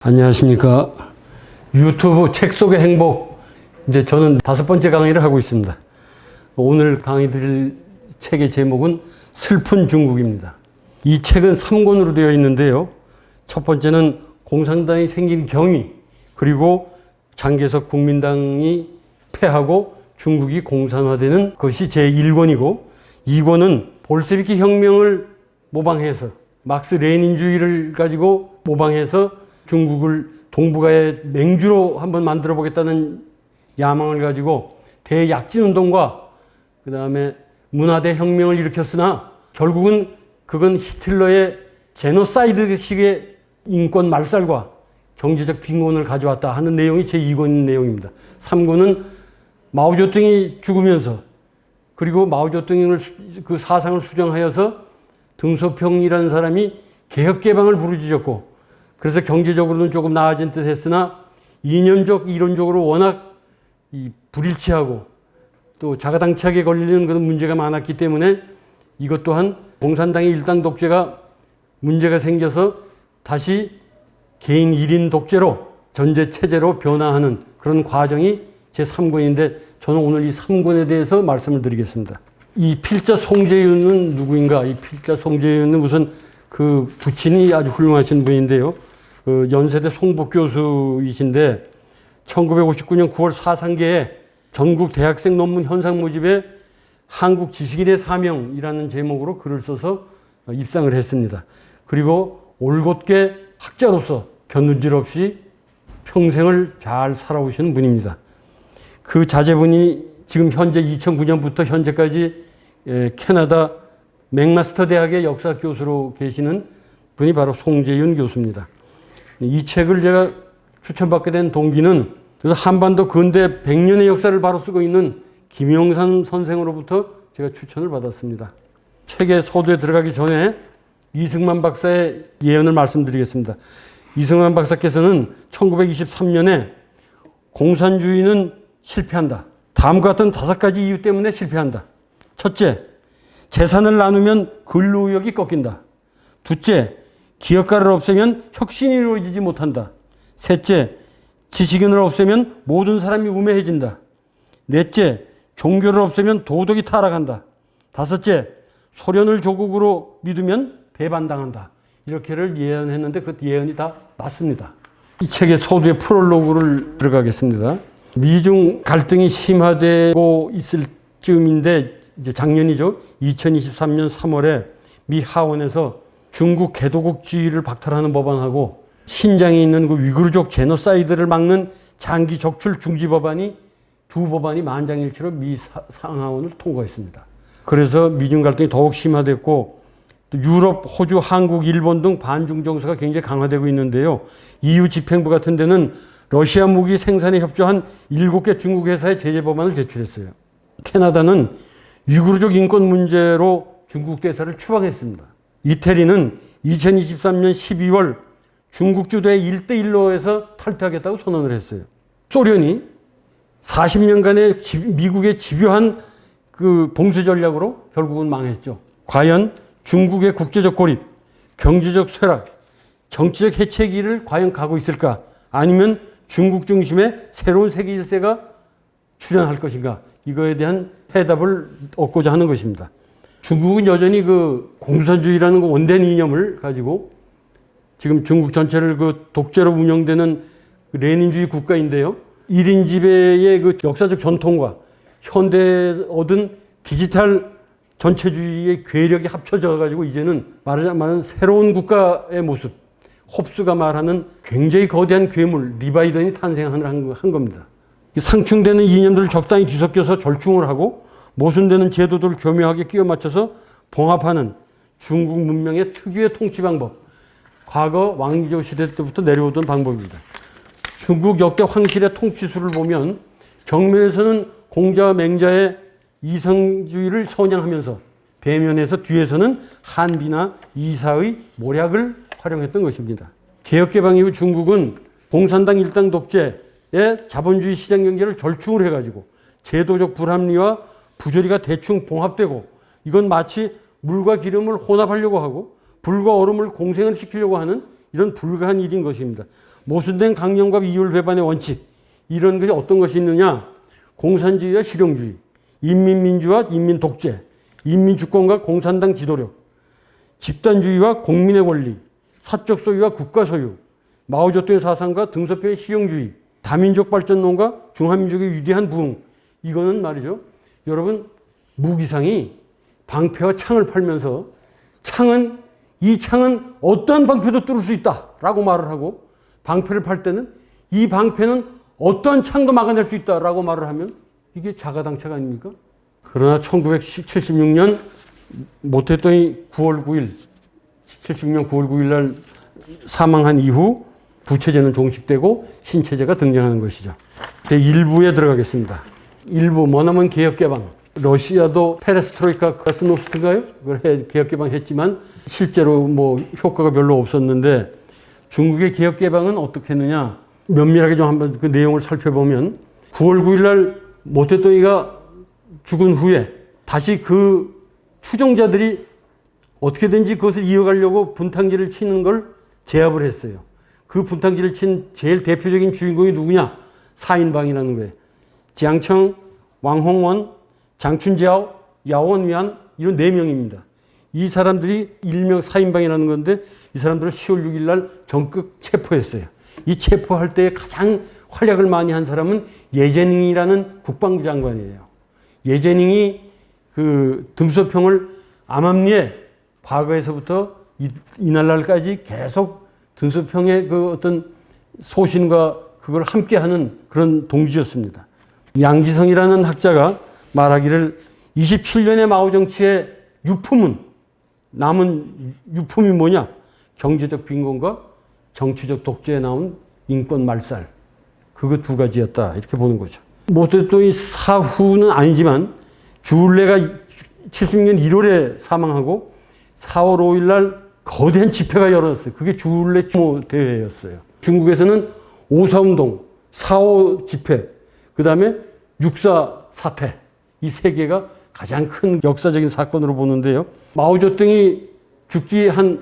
안녕하십니까. 유튜브 책 속의 행복. 이제 저는 5번째 강의를 하고 있습니다. 오늘 강의 드릴 책의 제목은 슬픈 중국입니다. 이 책은 3권으로 되어 있는데요. 첫 번째는 공산당이 생긴 경위, 그리고 장개석 국민당이 패하고 중국이 공산화되는 것이 제1권이고, 2권은 볼세비키 혁명을 모방해서 막스 레닌주의를 가지고 모방해서 중국을 동북아의 맹주로 한번 만들어 보겠다는 야망을 가지고 대약진 운동과 그 다음에 문화대 혁명을 일으켰으나 결국은 그건 히틀러의 제노사이드식의 인권 말살과 경제적 빈곤을 가져왔다 하는 내용이 제2권 내용입니다. 3권은 마오쩌둥이 죽으면서, 그리고 마오쩌둥을 그 사상을 수정하여서 등소평이라는 사람이 개혁개방을 부르짖었고, 그래서 경제적으로는 조금 나아진 듯 했으나 이념적, 이론적으로 워낙 불일치하고 또 자가당착에 걸리는 그런 문제가 많았기 때문에 이것 또한 공산당의 일당 독재가 문제가 생겨서 다시 개인 1인 독재로 전제 체제로 변화하는 그런 과정이 제3권인데, 저는 오늘 이 3권에 대해서 말씀을 드리겠습니다. 이 필자 송재윤은 누구인가? 이 필자 송재윤은 우선 그 부친이 아주 훌륭하신 분인데요. 그 연세대 송복 교수이신데 1959년 9월 사상계에 전국 대학생 논문 현상 모집에 한국 지식인의 사명이라는 제목으로 글을 써서 입상을 했습니다. 그리고 올곧게 학자로서 견눈질 없이 평생을 잘 살아오시는 분입니다. 그 자제분이 지금 현재 2009년부터 현재까지 캐나다 맥마스터 대학의 역사 교수로 계시는 분이 바로 송재윤 교수입니다. 이 책을 제가 추천받게 된 동기는 그래서 한반도 근대 100년의 역사를 바로 쓰고 있는 김영삼 선생으로부터 제가 추천을 받았습니다. 책의 서두에 들어가기 전에 이승만 박사의 예언을 말씀드리겠습니다. 이승만 박사께서는 1923년에 공산주의는 실패한다. 다음과 같은 5가지 이유 때문에 실패한다. 첫째, 재산을 나누면 근로의욕이 꺾인다. 둘째, 기업가를 없애면 혁신이 이루어지지 못한다. 셋째, 지식인을 없애면 모든 사람이 우매해진다. 넷째, 종교를 없애면 도덕이 타락한다. 다섯째, 소련을 조국으로 믿으면 배반당한다. 이렇게를 예언했는데 그 예언이 다 맞습니다. 이 책의 서두에 프롤로그를 들어가겠습니다. 미중 갈등이 심화되고 있을 즈음인데, 이제 작년이죠. 2023년 3월에 미 하원에서 중국 개도국주의를 박탈하는 법안하고 신장에 있는 그 위구르족 제노사이드를 막는 장기 적출 중지 법안이, 두 법안이 만장일치로 미 상하원을 통과했습니다. 그래서 미중 갈등이 더욱 심화됐고, 또 유럽, 호주, 한국, 일본 등 반중 정서가 굉장히 강화되고 있는데요. EU 집행부 같은 데는 러시아 무기 생산에 협조한 7개 중국 회사의 제재 법안을 제출했어요. 캐나다는 위구르족 인권 문제로 중국 대사를 추방했습니다. 이태리는 2023년 12월 중국 주도의 1대1로에서 탈퇴하겠다고 선언을 했어요. 소련이 40년간의 미국의 집요한 그 봉쇄 전략으로 결국은 망했죠. 과연 중국의 국제적 고립, 경제적 쇠락, 정치적 해체기를 과연 가고 있을까? 아니면 중국 중심의 새로운 세계 질서가 출현할 것인가? 이거에 대한 해답을 얻고자 하는 것입니다. 중국은 여전히 그 공산주의라는 그 원대한 이념을 가지고 지금 중국 전체를 그 독재로 운영되는 그 레닌주의 국가인데요. 1인 지배의 그 역사적 전통과 현대에 얻은 디지털 전체주의의 괴력이 합쳐져 가지고 이제는 말하자면 새로운 국가의 모습, 홉스가 말하는 굉장히 거대한 괴물 리바이던이 탄생한 겁니다. 상충되는 이념들을 적당히 뒤섞여서 절충을 하고 모순되는 제도들을 교묘하게 끼워 맞춰서 봉합하는 중국 문명의 특유의 통치 방법, 과거 왕조 시대 때부터 내려오던 방법입니다. 중국 역대 황실의 통치술을 보면 정면에서는 공자와 맹자의 이성주의를 선양하면서 배면에서 뒤에서는 한비나 이사의 모략을 활용했던 것입니다. 개혁개방 이후 중국은 공산당 일당 독재의 자본주의 시장 경제를 절충을 해가지고 제도적 불합리와 부조리가 대충 봉합되고, 이건 마치 물과 기름을 혼합하려고 하고 불과 얼음을 공생을 시키려고 하는 이런 불가한 일인 것입니다. 모순된 강령과 이율 배반의 원칙, 이런 것이 어떤 것이 있느냐? 공산주의와 실용주의, 인민민주와 인민독재, 인민주권과 공산당 지도력, 집단주의와 공민의 권리, 사적 소유와 국가 소유, 마오쩌둥의 사상과 등소평의 실용주의, 다민족 발전론과 중화민족의 위대한 부흥. 이거는 말이죠. 여러분, 무기상이 방패와 창을 팔면서 이 창은 어떠한 방패도 뚫을 수 있다라고 말을 하고, 방패를 팔 때는 이 방패는 어떠한 창도 막아낼 수 있다라고 말을 하면 이게 자가당착 아닙니까? 그러나 1976년 모태똥이 9월 9일, 76년 9월 9일 날 사망한 이후 부체제는 종식되고 신체제가 등장하는 것이죠. 제1부에 들어가겠습니다. 1부, 머나먼 개혁개방. 러시아도 페레스트로이카 가스노스트인가요? 그걸 개혁개방했지만 실제로 뭐 효과가 별로 없었는데, 중국의 개혁개방은 어떻게 했느냐? 면밀하게 좀 한번 그 내용을 살펴보면 9월 9일 날 모태똥이가 죽은 후에 다시 그 추종자들이 어떻게든지 그것을 이어가려고 분탕질을 치는 걸 제압을 했어요. 그 분탕질을 친 제일 대표적인 주인공이 누구냐? 사인방이라는 거예요. 지앙청, 왕홍원, 장춘지아오, 야원위안, 이런 4명입니다. 이 사람들이 일명 사인방이라는 건데, 이 사람들을 10월 6일 날 전격 체포했어요. 이 체포할 때 가장 활약을 많이 한 사람은 예제닝이라는 국방부 장관이에요. 예제닝이 그 등소평을 암암리에 과거에서부터 이날날까지 계속 등소평의 그 어떤 소신과 그걸 함께하는 그런 동지였습니다. 양지성이라는 학자가 말하기를 27년의 마오 정치의 남은 유품이 뭐냐? 경제적 빈곤과 정치적 독재에 나온 인권 말살. 그거 2가지였다. 이렇게 보는 거죠. 모태똥이 사후는 아니지만 주울레가 70년 1월에 사망하고 4월 5일 날 거대한 집회가 열었어요. 그게 주울레 추모 대회였어요. 중국에서는 5.4운동, 4.5 집회, 그 다음에 6.4 사태, 이 3개가 가장 큰 역사적인 사건으로 보는데요. 마오쩌둥이 죽기 한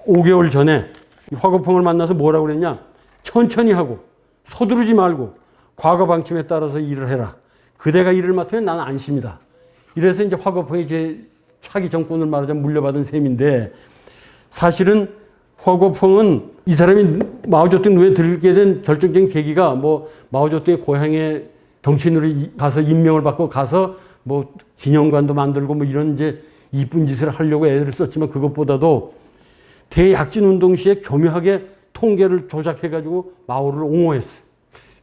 5개월 전에 화거펑을 만나서 뭐라고 그랬냐? 천천히 하고 서두르지 말고 과거 방침에 따라서 일을 해라. 그대가 일을 맡으면 나는 안심이다. 이래서 이제 화거펑이 제 차기 정권을 말하자면 물려받은 셈인데, 사실은 화거펑은 이 사람이 마오쩌둥 눈에 들게 된 결정적인 계기가 뭐 마오쩌둥의 고향에 정치인으로 가서 임명을 받고 가서 뭐 기념관도 만들고 뭐 이런 이제 이쁜 짓을 하려고 애를 썼지만, 그것보다도 대약진 운동 시에 교묘하게 통계를 조작해가지고 마오를 옹호했어요.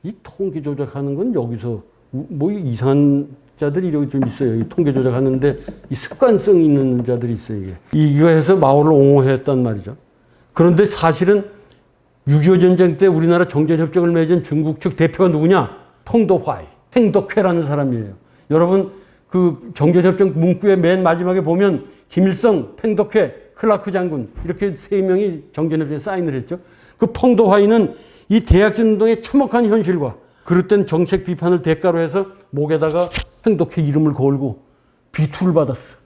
이 통계 조작하는 건 여기서 뭐 이상한 자들이 여기 좀 있어요. 이 통계 조작하는데 이 습관성 있는 자들이 있어요. 이거 해서 마오를 옹호했단 말이죠. 그런데 사실은 6.25 전쟁 때 우리나라 정전협정을 맺은 중국 측 대표가 누구냐? 펑도화이, 팽덕회라는 사람이에요. 여러분 그 정전협정 문구의 맨 마지막에 보면 김일성, 팽덕회, 클라크 장군 이렇게 3명이 정전협정에 사인을 했죠. 그 펑도화이는 이 대약진 운동의 참혹한 현실과 그릇된 정책 비판을 대가로 해서 목에다가 팽덕회 이름을 걸고 비투를 받았어.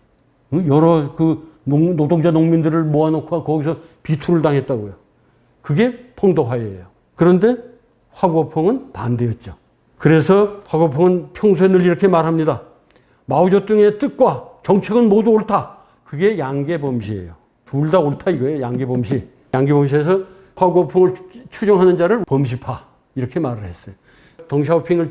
여러 그 노동자 농민들을 모아놓고 거기서 비투를 당했다고요. 그게 펑도화이예요. 그런데 화거펑은 반대였죠. 그래서 화거펑은 평소에 늘 이렇게 말합니다. 마오쩌둥의 뜻과 정책은 모두 옳다. 그게 양계범시예요. 둘 다 옳다 이거예요. 양계범시. 양계범시에서 화거펑을 추종하는 자를 범시파 이렇게 말을 했어요. 덩샤오핑을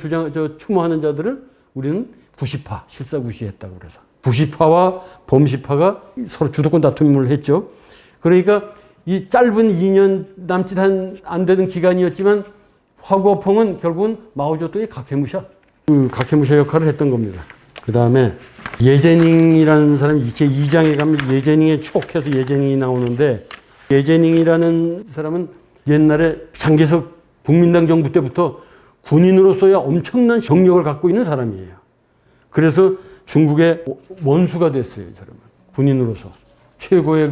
추모하는 자들을 우리는 부시파, 실사구시했다고 그래서. 부시파와 범시파가 서로 주도권 다툼을 했죠. 그러니까 이 짧은 2년 남짓 안 되는 기간이었지만 화거펑은 결국은 마오쩌둥의 각해무샤, 그 각해무샤 역할을 했던 겁니다. 그 다음에 예제닝이라는 사람이 제2장에 가면 예제닝의 추억해서 예제닝이 나오는데, 예제닝이라는 사람은 옛날에 장개석 국민당 정부 때부터 군인으로서야 엄청난 경력을 갖고 있는 사람이에요. 그래서 중국의 원수가 됐어요, 이 사람은. 군인으로서. 최고의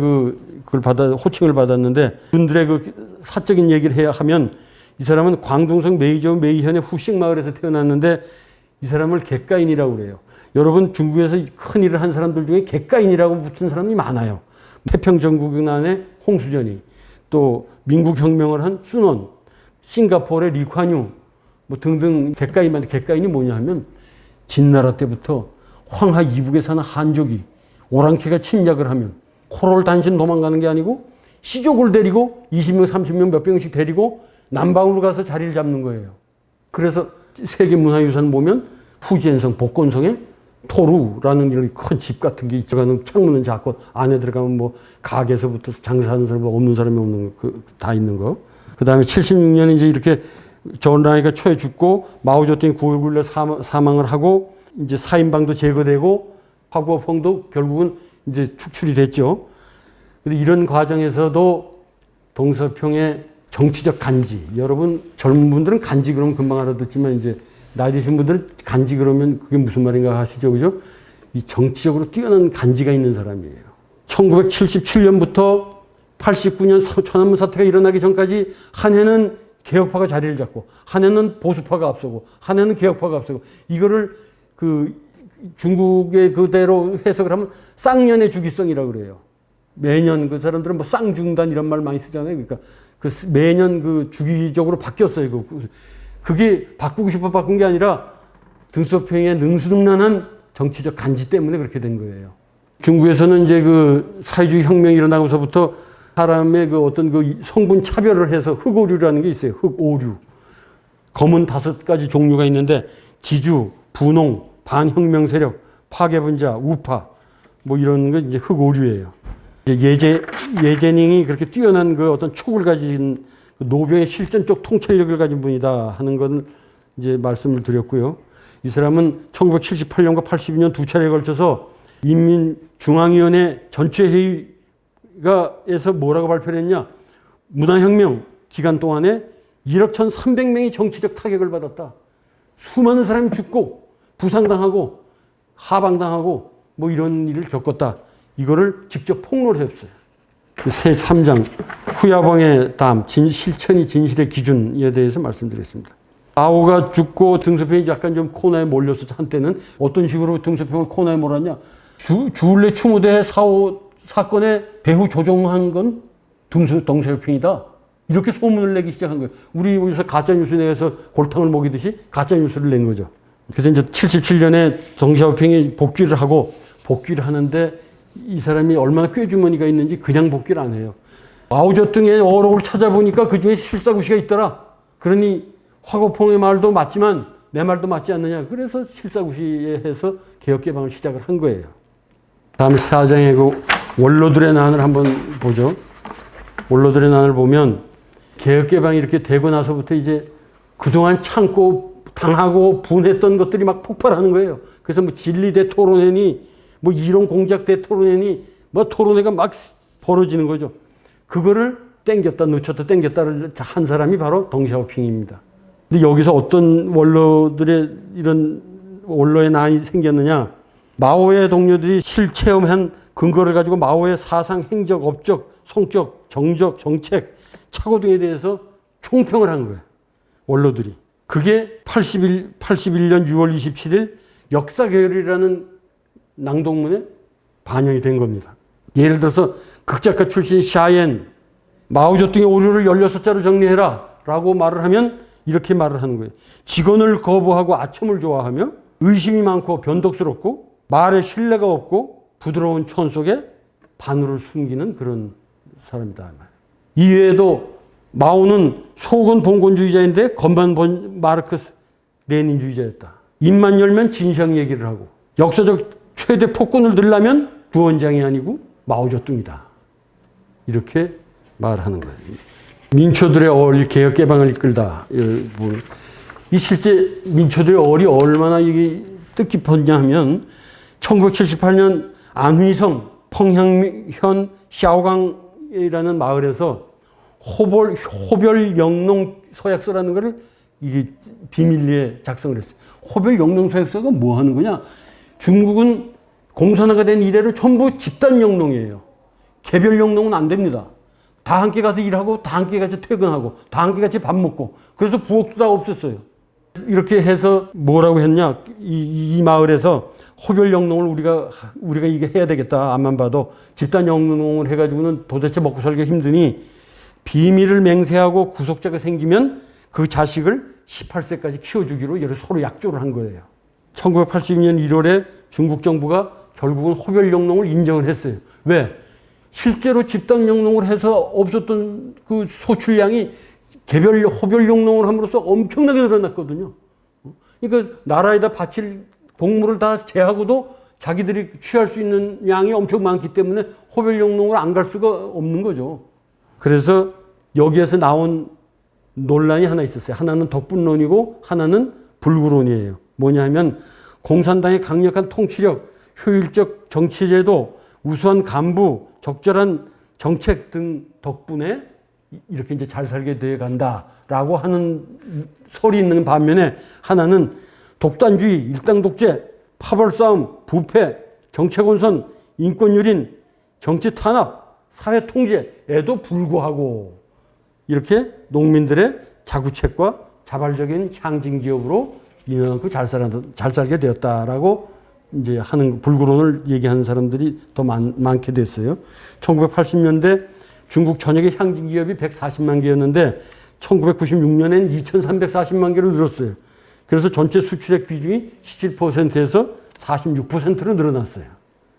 호칭을 받았는데, 군들의 그 사적인 얘기를 해야 하면 이 사람은 광둥성 메이저 메이현의 후식 마을에서 태어났는데 이 사람을 객가인이라고 그래요. 여러분 중국에서 큰 일을 한 사람들 중에 객가인이라고 붙은 사람이 많아요. 태평전국난의 홍수전이, 또 민국혁명을 한 순원, 싱가포르의 리콴유 뭐 등등 객가인이 뭐냐 하면 진나라 때부터 황하 이북에 사는 한족이 오랑캐가 침략을 하면 코를 단신 도망가는 게 아니고 시족을 데리고 20명, 30명 몇 명씩 데리고 남방으로 가서 자리를 잡는 거예요. 그래서 세계문화유산 보면 후지엔성 복건성에 토루라는 이런 큰 집 같은 게 들어가는 창문은 작고 안에 들어가면 뭐 가게에서부터 장사하는 사람 없는 사람이 없는 거 다 있는 거. 그 다음에 76년에 이제 이렇게 전라이가 초에 죽고 마오쩌둥이 9.19에 사망을 하고 이제 사인방도 제거되고 화구어펑도 결국은 이제 축출이 됐죠. 근데 이런 과정에서도 동서평의 정치적 간지, 여러분 젊은 분들은 간지 그러면 금방 알아듣지만 이제 나이 드신 분들은 간지 그러면 그게 무슨 말인가 하시죠, 그죠? 이 정치적으로 뛰어난 간지가 있는 사람이에요. 1977년부터 89년 천안문 사태가 일어나기 전까지 한 해는 개혁파가 자리를 잡고 한 해는 보수파가 앞서고 한 해는 개혁파가 앞서고 이거를 그 중국의 그대로 해석을 하면 쌍년의 주기성이라고 그래요. 매년 그 사람들은 뭐 쌍중단 이런 말 많이 쓰잖아요. 그러니까 그 매년 그 주기적으로 바뀌었어요. 그게 바꾸고 싶어 바꾼 게 아니라 등소평의 능수능란한 정치적 간지 때문에 그렇게 된 거예요. 중국에서는 이제 그 사회주의 혁명이 일어나고서부터 사람의 그 어떤 그 성분 차별을 해서 흑오류라는 게 있어요. 흑오류. 검은 5가지 종류가 있는데 지주, 분홍, 반혁명 세력, 파괴분자, 우파 뭐 이런 게 이제 흑오류예요. 예제닝이 그렇게 뛰어난 그 어떤 촉을 가진 노병의 실전적 통찰력을 가진 분이다 하는 건 이제 말씀을 드렸고요. 이 사람은 1978년과 82년 두 차례에 걸쳐서 인민중앙위원회 전체회의가에서 뭐라고 발표를 했냐. 문화혁명 기간 동안에 1억 1,300명이 정치적 타격을 받았다. 수많은 사람이 죽고 부상당하고 하방당하고 뭐 이런 일을 겪었다. 이거를 직접 폭로를 했어요. 제3장 후야봉의 담 실천이 진실의 기준에 대해서 말씀드렸습니다. 마오가 죽고 등소평이 약간 좀 코너에 몰렸었죠. 한때는 어떤 식으로 등소평을 코너에 몰았냐. 주울레 추모대 사건에 배후 조종한 건 등소평이다. 이렇게 소문을 내기 시작한 거예요. 우리 여기서 가짜뉴스 내에서 골탕을 먹이듯이 가짜뉴스를 낸 거죠. 그래서 이제 77년에 덩샤오핑이 복귀를 하는데 이 사람이 얼마나 꾀주머니가 있는지 그냥 복귀를 안 해요. 마오쩌둥의 어록을 찾아보니까 그중에 실사구시가 있더라. 그러니 화거펑의 말도 맞지만 내 말도 맞지 않느냐. 그래서 실사구시에 해서 개혁개방을 시작을 한 거예요. 다음 4장의 그 원로들의 난을 한번 보죠. 원로들의 난을 보면 개혁개방이 이렇게 되고 나서부터 이제 그동안 참고 당하고 분했던 것들이 막 폭발하는 거예요. 그래서 뭐 진리대 토론회니 뭐 이론 공작대 토론회니 뭐 토론회가 막 벌어지는 거죠. 그거를 땡겼다 땡겼다를 한 사람이 바로 덩샤오핑입니다. 근데 여기서 어떤 원로들의 이런 원로의 난이 생겼느냐. 마오의 동료들이 실체험한 근거를 가지고 마오의 사상, 행적, 업적, 성격, 정적, 정책, 착오 등에 대해서 총평을 한 거예요. 원로들이. 그게 81년 6월 27일 역사계열이라는 낭독문에 반영이 된 겁니다. 예를 들어서 극작가 출신 샤옌, 마오쩌둥의 오류를 16자로 정리해라 라고 말을 하면 이렇게 말을 하는 거예요. 직언을 거부하고 아첨을 좋아하며 의심이 많고 변덕스럽고 말에 신뢰가 없고 부드러운 천 속에 바늘을 숨기는 그런 사람이다. 이외에도 마오는 속은 봉건주의자인데 겉만 마르크스 레닌주의자였다. 입만 열면 진상 얘기를 하고 역사적 최대 폭군을 들려면 구원장이 아니고 마오쩌둥이다. 이렇게 말하는 거예요. 민초들의 어리 개혁 개방을 이끌다. 이 실제 민초들의 얼이 얼마나 이게 뜻깊었냐 하면 1978년 안휘성 펑향현 샤오강이라는 마을에서 호별 영농 서약서라는 것을 이게 비밀리에 작성을 했어요. 호별 영농 서약서가 뭐 하는 거냐? 중국은 공산화가 된 이래로 전부 집단 영농이에요. 개별 영농은 안 됩니다. 다 함께 가서 일하고 다 함께 같이 퇴근하고 다 함께 같이 밥 먹고 그래서 부엌도 다 없었어요. 이렇게 해서 뭐라고 했냐? 이 마을에서 호별 영농을 우리가 이게 해야 되겠다. 앞만 봐도 집단 영농을 해가지고는 도대체 먹고 살기가 힘드니 비밀을 맹세하고 구속자가 생기면 그 자식을 18세까지 키워주기로 서로 약조를 한 거예요. 1982년 1월에 중국 정부가 결국은 호별영농을 인정을 했어요. 왜? 실제로 집단 영농을 해서 없었던 그 소출량이 개별 호별영농을 함으로써 엄청나게 늘어났거든요. 그러니까 나라에다 바칠 곡물을 다 제하고도 자기들이 취할 수 있는 양이 엄청 많기 때문에 호별영농을 안 갈 수가 없는 거죠. 그래서 여기에서 나온 논란이 하나 있었어요. 하나는 덕분론이고 하나는 불구론이에요. 뭐냐 하면 공산당의 강력한 통치력, 효율적 정치제도, 우수한 간부, 적절한 정책 등 덕분에 이렇게 이제 잘 살게 돼 간다라고 하는 설이 있는 반면에 하나는 독단주의, 일당 독재, 파벌 싸움, 부패, 정책 혼선, 인권 유린, 정치 탄압, 사회 통제에도 불구하고 이렇게 농민들의 자구책과 자발적인 향진 기업으로 이만큼 잘 살게 되었다라고 이제 하는 불구론을 얘기하는 사람들이 더 많게 됐어요. 1980년대 중국 전역의 향진 기업이 140만 개였는데 1996년엔 2,340만 개로 늘었어요. 그래서 전체 수출액 비중이 17%에서 46%로 늘어났어요.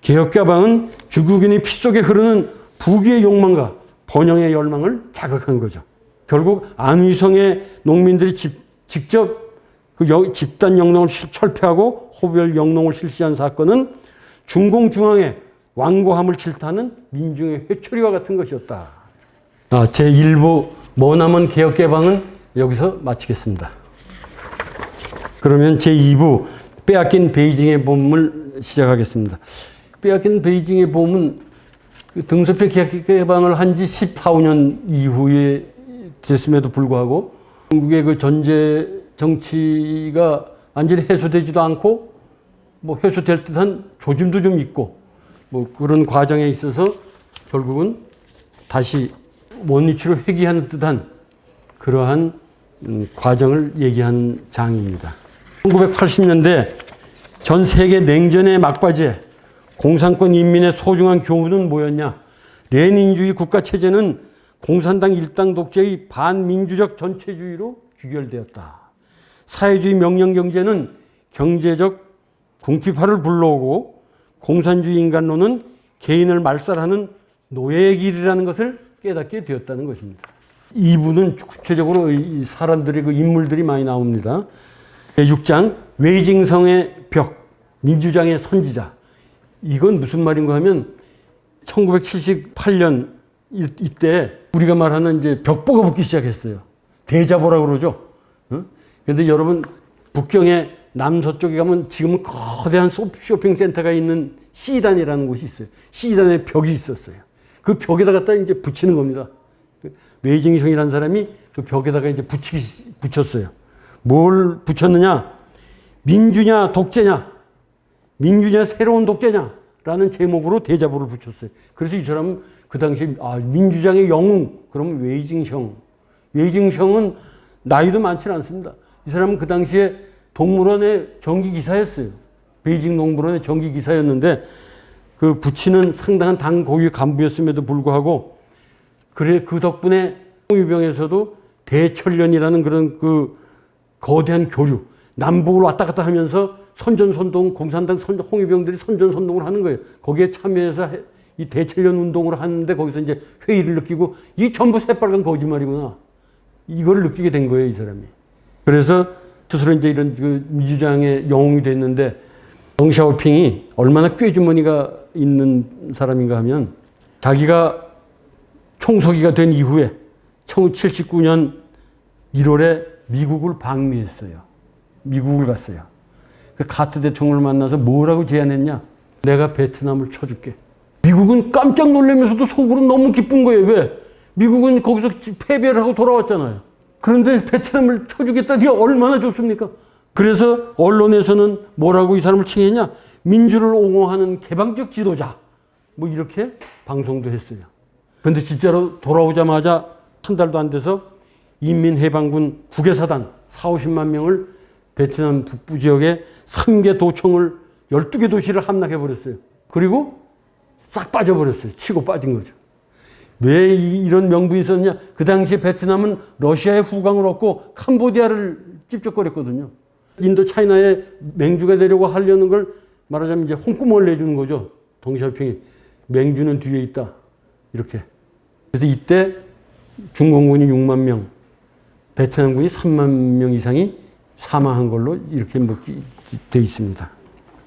개혁개방은 중국인의 피 속에 흐르는 부귀의 욕망과 번영의 열망을 자극한 거죠. 결국 안위성의 농민들이 직접 그 집단 영농을 철폐하고 호별 영농을 실시한 사건은 중공중앙의 완고함을 질타하는 민중의 회초리와 같은 것이었다. 제1부 머나먼 개혁개방은 여기서 마치겠습니다. 그러면 제2부 빼앗긴 베이징의 봄을 시작하겠습니다. 빼앗긴 베이징의 봄은 그 등소표 개혁개방을 한 지 14~15년 이후에 됐음에도 불구하고 중국의 그 전제 정치가 완전히 해소되지도 않고 뭐 해소될 듯한 조짐도 좀 있고 뭐 그런 과정에 있어서 결국은 다시 원위치로 회귀하는 듯한 그러한 과정을 얘기한 장입니다. 1980년대 전 세계 냉전의 막바지에 공산권 인민의 소중한 교훈은 뭐였냐? 레닌주의 국가체제는 공산당 일당 독재의 반민주적 전체주의로 귀결되었다. 사회주의 명령경제는 경제적 궁핍화를 불러오고 공산주의 인간론은 개인을 말살하는 노예의 길이라는 것을 깨닫게 되었다는 것입니다. 이 부분은 구체적으로 사람들의 그 인물들이 많이 나옵니다. 제6장 웨이징성의 벽, 민주장의 선지자. 이건 무슨 말인가 하면 1978년 이때 우리가 말하는 이제 벽보가 붙기 시작했어요. 대자보라고 그러죠. 그런데 여러분 북경의 남서쪽에 가면 지금은 거대한 쇼핑센터가 있는 C단이라는 곳이 있어요. C단에 벽이 있었어요. 그 벽에다 갖다 이제 붙이는 겁니다. 웨이징성이라는 사람이 그 벽에다가 이제 붙였어요. 뭘 붙였느냐? 민주냐 독재냐? 민주냐 새로운 독재냐라는 제목으로 대자보를 붙였어요. 그래서 이 사람은 그 당시에 민주장의 영웅 그러면 웨이징성. 웨이징성은 나이도 많지는 않습니다. 이 사람은 그 당시에 동물원의 정기기사였어요. 베이징 동물원의 정기기사였는데 그 부친은 상당한 당 고위 간부였음에도 불구하고 그래 그 덕분에 홍위병에서도 대천련이라는 그런 그 거대한 교류 남북을 왔다 갔다 하면서 선전선동 공산당 홍위병들이 선전선동을 하는 거예요. 거기에 참여해서 이 대천련 운동을 하는데 거기서 이제 회의를 느끼고 이 전부 새빨간 거짓말이구나. 이걸 느끼게 된 거예요, 이 사람이. 그래서 스스로 이제 이런 그 민주장의 영웅이 됐는데 덩샤오핑이 얼마나 꾀주머니가 있는 사람인가 하면 자기가 총서기가 된 이후에 1979년 1월에 미국을 방미했어요. 미국을 갔어요. 그 카트 대통령을 만나서 뭐라고 제안했냐? 내가 베트남을 쳐줄게. 미국은 깜짝 놀라면서도 속으로 너무 기쁜 거예요. 왜? 미국은 거기서 패배를 하고 돌아왔잖아요. 그런데 베트남을 쳐주겠다. 네가 얼마나 좋습니까? 그래서 언론에서는 뭐라고 이 사람을 칭했냐? 민주를 옹호하는 개방적 지도자. 뭐 이렇게 방송도 했어요. 그런데 진짜로 돌아오자마자 한 달도 안 돼서 인민해방군 국외사단 40~50만 명을 베트남 북부 지역에 3개 도청을 12개 도시를 함락해버렸어요. 그리고 싹 빠져버렸어요. 치고 빠진 거죠. 왜 이런 명분이 있었냐? 그 당시에 베트남은 러시아의 후광을 얻고 캄보디아를 찝쩍거렸거든요. 인도 차이나에 맹주가 되려고 하려는 걸 말하자면 이제 홍구멍을 내주는 거죠. 덩샤오핑이. 맹주는 뒤에 있다. 이렇게. 그래서 이때 중공군이 6만 명, 베트남군이 3만 명 이상이 사망한 걸로 이렇게 되어 있습니다.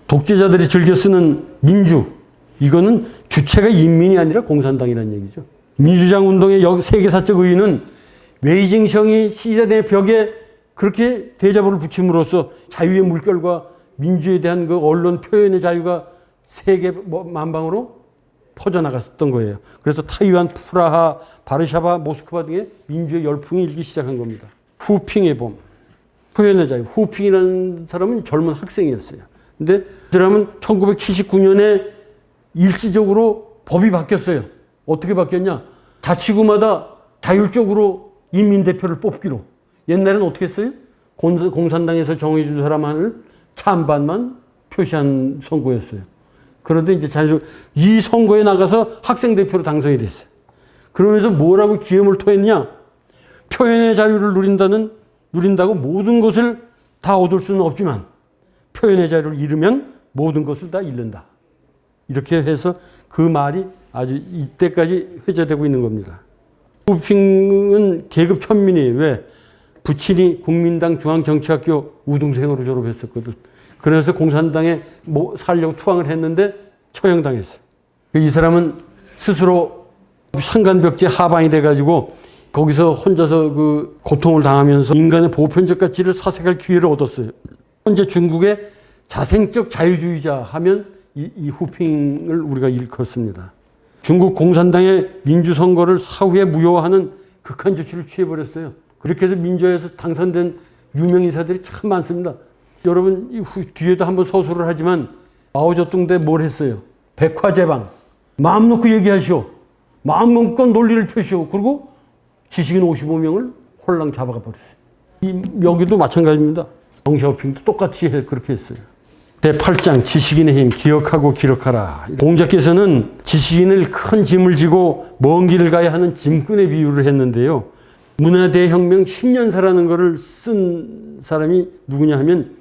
독재자들이 즐겨 쓰는 민주, 이거는 주체가 인민이 아니라 공산당이라는 얘기죠. 민주장 운동의 세계사적 의의는 웨이징성이 시대의 벽에 그렇게 대자보를 붙임으로써 자유의 물결과 민주에 대한 그 언론 표현의 자유가 세계 만방으로 퍼져나갔던 거예요. 그래서 타이완, 프라하, 바르샤바, 모스크바 등의 민주의 열풍이 일기 시작한 겁니다. 후핑의 봄, 표현의 자유. 후핑이라는 사람은 젊은 학생이었어요. 근데 그 사람은 1979년에 일시적으로 법이 바뀌었어요. 어떻게 바뀌었냐? 자치구마다 자율적으로 인민대표를 뽑기로. 옛날에는 어떻게 했어요? 공산당에서 정해준 사람을 찬반만 표시한 선거였어요. 그런데 이제 이 선거에 나가서 학생 대표로 당선이 됐어요. 그러면서 뭐라고 기염을 토했냐? 표현의 자유를 누린다고 모든 것을 다 얻을 수는 없지만 표현의 자유를 잃으면 모든 것을 다 잃는다. 이렇게 해서 그 말이 아주 이때까지 회자되고 있는 겁니다. 후핑은 계급 천민이에요. 왜? 부친이 국민당 중앙정치학교 우등생으로 졸업했었거든. 그래서 공산당에 살려고 투항을 했는데 처형당했어요. 이 사람은 스스로 상간벽지에 하방이 돼가지고 거기서 혼자서 그 고통을 당하면서 인간의 보편적 가치를 사색할 기회를 얻었어요. 현재 중국의 자생적 자유주의자 하면 이 후핑을 우리가 일컫습니다. 중국 공산당의 민주선거를 사후에 무효화하는 극한 조치를 취해버렸어요. 그렇게 해서 민주화에서 당선된 유명 인사들이 참 많습니다. 여러분 뒤에도 한번 서술을 하지만 마오쩌둥 때 뭘 했어요? 백화제방. 마음 놓고 얘기하시오. 마음껏 논리를 펴시오. 그리고 지식인 55명을 홀랑 잡아가 버렸어요. 여기도 마찬가지입니다. 덩샤오핑도 똑같이 그렇게 했어요. 제8장 지식인의 힘 기억하고 기록하라. 공자께서는 지식인을 큰 짐을 지고 먼 길을 가야 하는 짐꾼의 비유를 했는데요. 문화대혁명 10년사라는 것을 쓴 사람이 누구냐 하면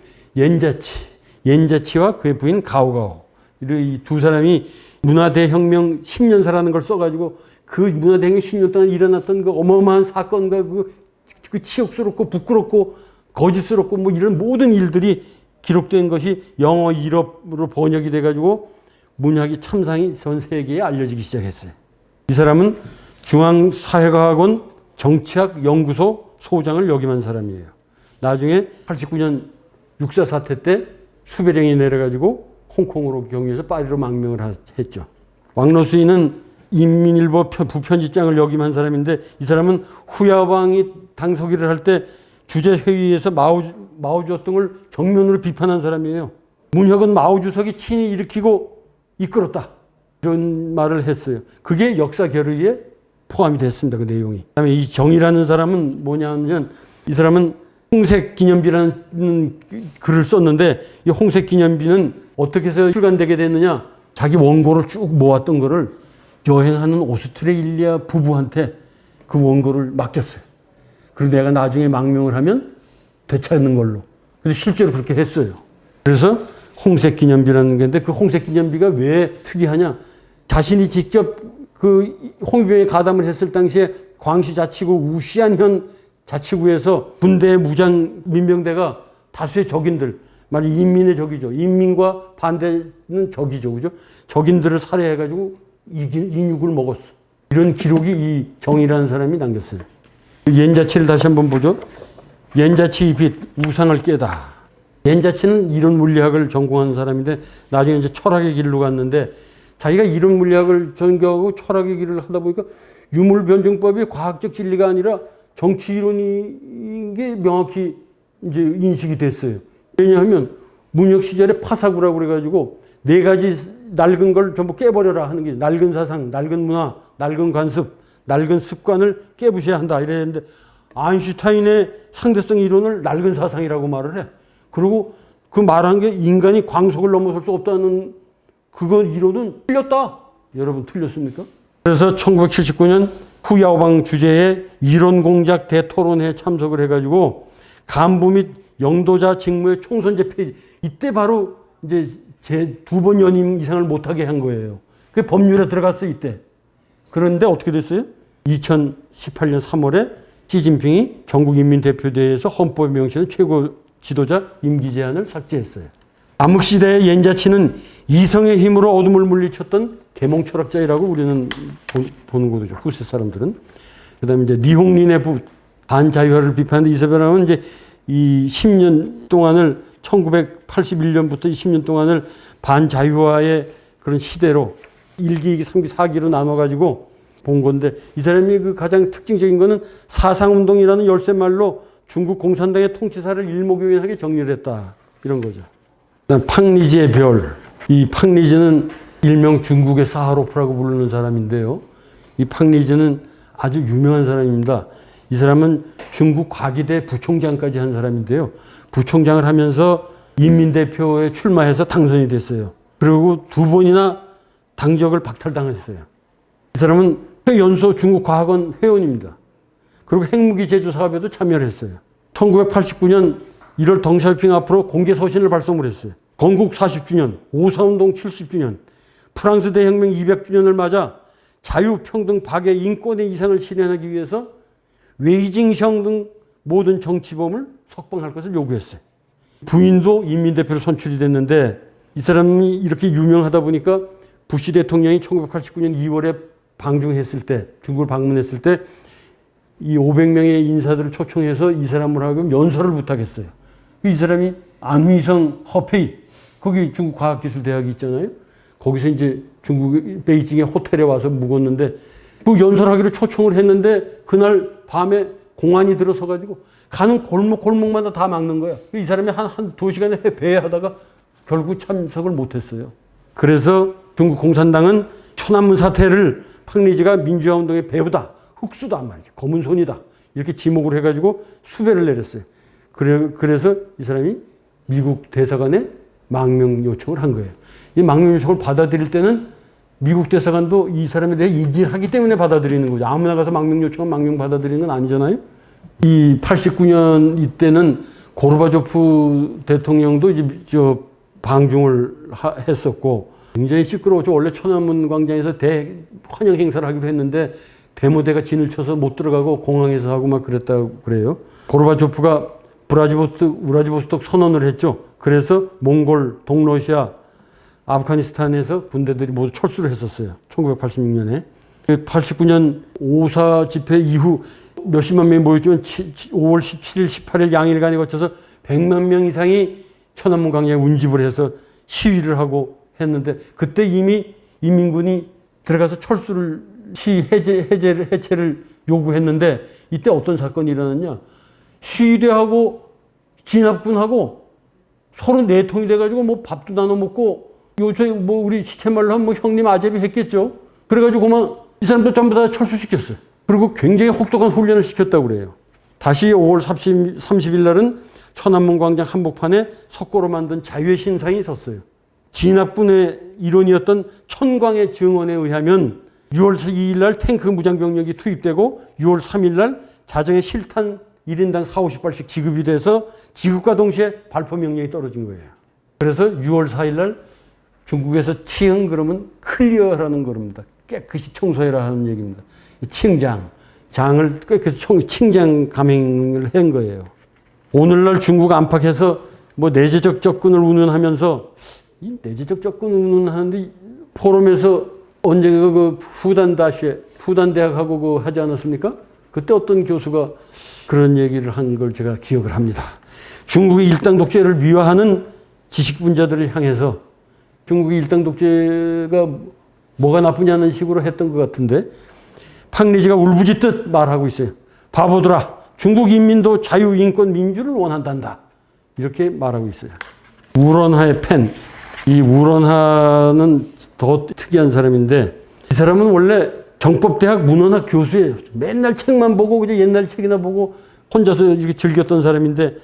옌자치와 그의 부인 가오가오. 이 두 사람이 문화대혁명 10년사라는 걸 써가지고 그 문화대혁명 10년 동안 일어났던 그 어마어마한 사건과 그 치욕스럽고 부끄럽고 거짓스럽고 뭐 이런 모든 일들이 기록된 것이 영어, 일어로 번역이 돼가지고 문학의 참상이 전 세계에 알려지기 시작했어요. 이 사람은 중앙사회과학원 정치학연구소 소장을 역임한 사람이에요. 나중에 89년 육사 사태 때 수배령이 내려가지고 홍콩으로 경유해서 파리로 망명을 했죠. 왕노수인은 인민일보 부편집장을 역임한 사람인데 이 사람은 후야방이 당서기를 할 때 주재회의에서 마오쩌둥을 정면으로 비판한 사람이에요. 문혁은 마오주석이 친히 일으키고 이끌었다. 이런 말을 했어요. 그게 역사 결의에 포함이 됐습니다. 그 내용이. 그다음에 이 정이라는 사람은 뭐냐면 이 사람은 홍색기념비라는 글을 썼는데 이 홍색기념비는 어떻게 해서 출간되게 됐느냐. 자기 원고를 쭉 모았던 거를 여행하는 오스트레일리아 부부한테 그 원고를 맡겼어요. 그리고 내가 나중에 망명을 하면 되찾는 걸로. 그래서 실제로 그렇게 했어요. 그래서 홍색기념비라는 건데 그 홍색기념비가 왜 특이하냐. 자신이 직접 그 홍위병에 가담을 했을 당시에 광시자치구 우시안현 자치구에서 군대 무장 민병대가 다수의 적인들, 말이 인민의 적이죠. 인민과 반대는 적이죠. 그죠? 적인들을 살해해가지고 인육을 먹었어. 이런 기록이 이 정이라는 사람이 남겼어요. 옌자치를 다시 한번 보죠. 옌자치의 빛, 우상을 깨다. 옌자치는 이론 물리학을 전공한 사람인데 나중에 이제 철학의 길로 갔는데 자기가 이론 물리학을 전교하고 철학의 길을 하다 보니까 유물변증법이 과학적 진리가 아니라 정치 이론인 게 명확히 이제 인식이 됐어요. 왜냐하면 문혁 시절에 파사구라고 그래가지고 네 가지 낡은 걸 전부 깨버려라 하는 게 낡은 사상, 낡은 문화, 낡은 관습, 낡은 습관을 깨부셔야 한다 이랬는데 아인슈타인의 상대성 이론을 낡은 사상이라고 말을 해. 그리고 그 말한 게 인간이 광속을 넘어설 수 없다는 그건 이론은 틀렸다. 여러분 틀렸습니까? 그래서 1979년 후야오방 주재의 이론공작 대토론회에 참석을 해가지고 간부 및 영도자 직무의 총선제 폐지, 이때 바로 이제 제 2번 연임 이상을 못하게 한 거예요. 그게 법률에 들어갔어 이때. 그런데 어떻게 됐어요? 2018년 3월에 시진핑이 전국인민대표대회에서 헌법에 명시하는 최고 지도자 임기 제한을 삭제했어요. 암흑시대의 옌자치는 이성의 힘으로 어둠을 물리쳤던 계몽 철학자이라고 우리는 보는 거죠. 후세 사람들은. 그 다음에 이제 니홍린의 반자유화를 비판하는 이 사람은 이제 이 10년 동안을 1981년부터 이 10년 동안을 반자유화의 그런 시대로 1기, 3기, 4기로 나눠가지고 본 건데 이 사람이 그 가장 특징적인 거는 사상운동이라는 열쇠말로 중국 공산당의 통치사를 일목요연하게 정리를 했다. 이런 거죠. 그다음 팡리지의 별. 이 팡리지는 일명 중국의 사하로프라고 부르는 사람인데요. 이 팡리지는 아주 유명한 사람입니다. 이 사람은 중국 과기대 부총장까지 한 사람인데요. 부총장을 하면서 인민대표에 출마해서 당선이 됐어요. 그리고 2번이나 당적을 박탈당했어요. 이 사람은 연소 중국과학원 회원입니다. 그리고 핵무기 제조 사업에도 참여를 했어요. 1989년 1월 덩샤오핑 앞으로 공개 서신을 발송을 했어요. 건국 40주년, 오사운동 70주년, 프랑스 대혁명 200주년을 맞아 자유, 평등, 박애, 인권의 이상을 실현하기 위해서 웨이징성 등 모든 정치범을 석방할 것을 요구했어요. 부인도 인민대표로 선출이 됐는데 이 사람이 이렇게 유명하다 보니까 부시 대통령이 1989년 2월에 방중했을 때, 중국을 방문했을 때 이 500명의 인사들을 초청해서 이 사람을 하고 연설을 부탁했어요. 이 사람이 안휘성 허페이, 거기 중국 과학기술대학이 있잖아요. 거기서 이제 중국 베이징의 호텔에 와서 묵었는데 그 연설하기로 초청을 했는데 그날 밤에 공안이 들어서 가지고 가는 골목마다 다 막는 거야. 이 사람이 한 2시간에 배회하다가 결국 참석을 못했어요. 그래서 중국 공산당은 천안문 사태를 팡리지가 민주화운동의 배후다, 흑수다 말이죠. 검은 손이다. 이렇게 지목을 해가지고 수배를 내렸어요. 그래서 이 사람이 미국 대사관에 망명 요청을 한 거예요. 이 망명 요청을 받아들일 때는 미국 대사관도 이 사람에 대해 인지하기 때문에 받아들이는 거죠. 아무나 가서 망명 요청은 망명 받아들이는 건 아니잖아요. 이 89년 이때는 고르바초프 대통령도 이제 방중을 했었고 굉장히 시끄러웠죠. 원래 천안문 광장에서 환영 행사를 하기로 했는데 데모대가 진을 쳐서 못 들어가고 공항에서 하고 막 그랬다고 그래요. 고르바초프가 우라지보스톡 선언을 했죠. 그래서 몽골, 동러시아, 아프가니스탄에서 군대들이 모두 철수를 했었어요. 1986년에. 89년 5.4 집회 이후 몇십만 명이 모였지만 5월 17일, 18일 양일간에 거쳐서 100만 명 이상이 천안문 광장에 운집을 해서 시위를 하고 했는데 그때 이미 인민군이 들어가서 철수를 해체를 요구했는데 이때 어떤 사건이 일어났냐? 시위대하고 진압군하고 서로 내통이 돼가지고 뭐 밥도 나눠 먹고 요새 뭐 우리 시체말로 하면 뭐 형님 아재비 했겠죠. 그래가지고 그만 이 사람들 전부 다 철수시켰어요. 그리고 굉장히 혹독한 훈련을 시켰다고 그래요. 다시 5월 30일 날은 천안문 광장 한복판에 석고로 만든 자유의 신상이 섰어요. 진압군의 일원이었던 천광의 증언에 의하면 6월 2일 날 탱크 무장병력이 투입되고 6월 3일 날 자정에 실탄 1인당 40~50발씩 지급이 돼서 지급과 동시에 발포 명령이 떨어진 거예요. 그래서 6월 4일 날 중국에서 칭 그러면 클리어라는 겁니다. 깨끗이 청소해라 하는 얘기입니다. 장을 깨끗이 칭장 감행을 한 거예요. 오늘날 중국 안팎에서 뭐 내재적 접근을 운운하면서 이 내재적 접근을 운운하는데 포럼에서 언젠가 그 후단대학하고 그 하지 않았습니까? 그때 어떤 교수가 그런 얘기를 한 걸 제가 기억을 합니다. 중국의 일당 독재를 미화하는 지식분자들을 향해서 중국의 일당 독재가 뭐가 나쁘냐는 식으로 했던 것 같은데 팡리지가 울부짖듯 말하고 있어요. 바보들아, 중국 인민도 자유, 인권, 민주를 원한단다. 이렇게 말하고 있어요. 우런하의 팬. 이 우런하는 더 특이한 사람인데 이 사람은 원래 정법대학 문헌학 교수예요. 맨날 책만 보고 그냥 옛날 책이나 보고 혼자서 이렇게 즐겼던 사람인데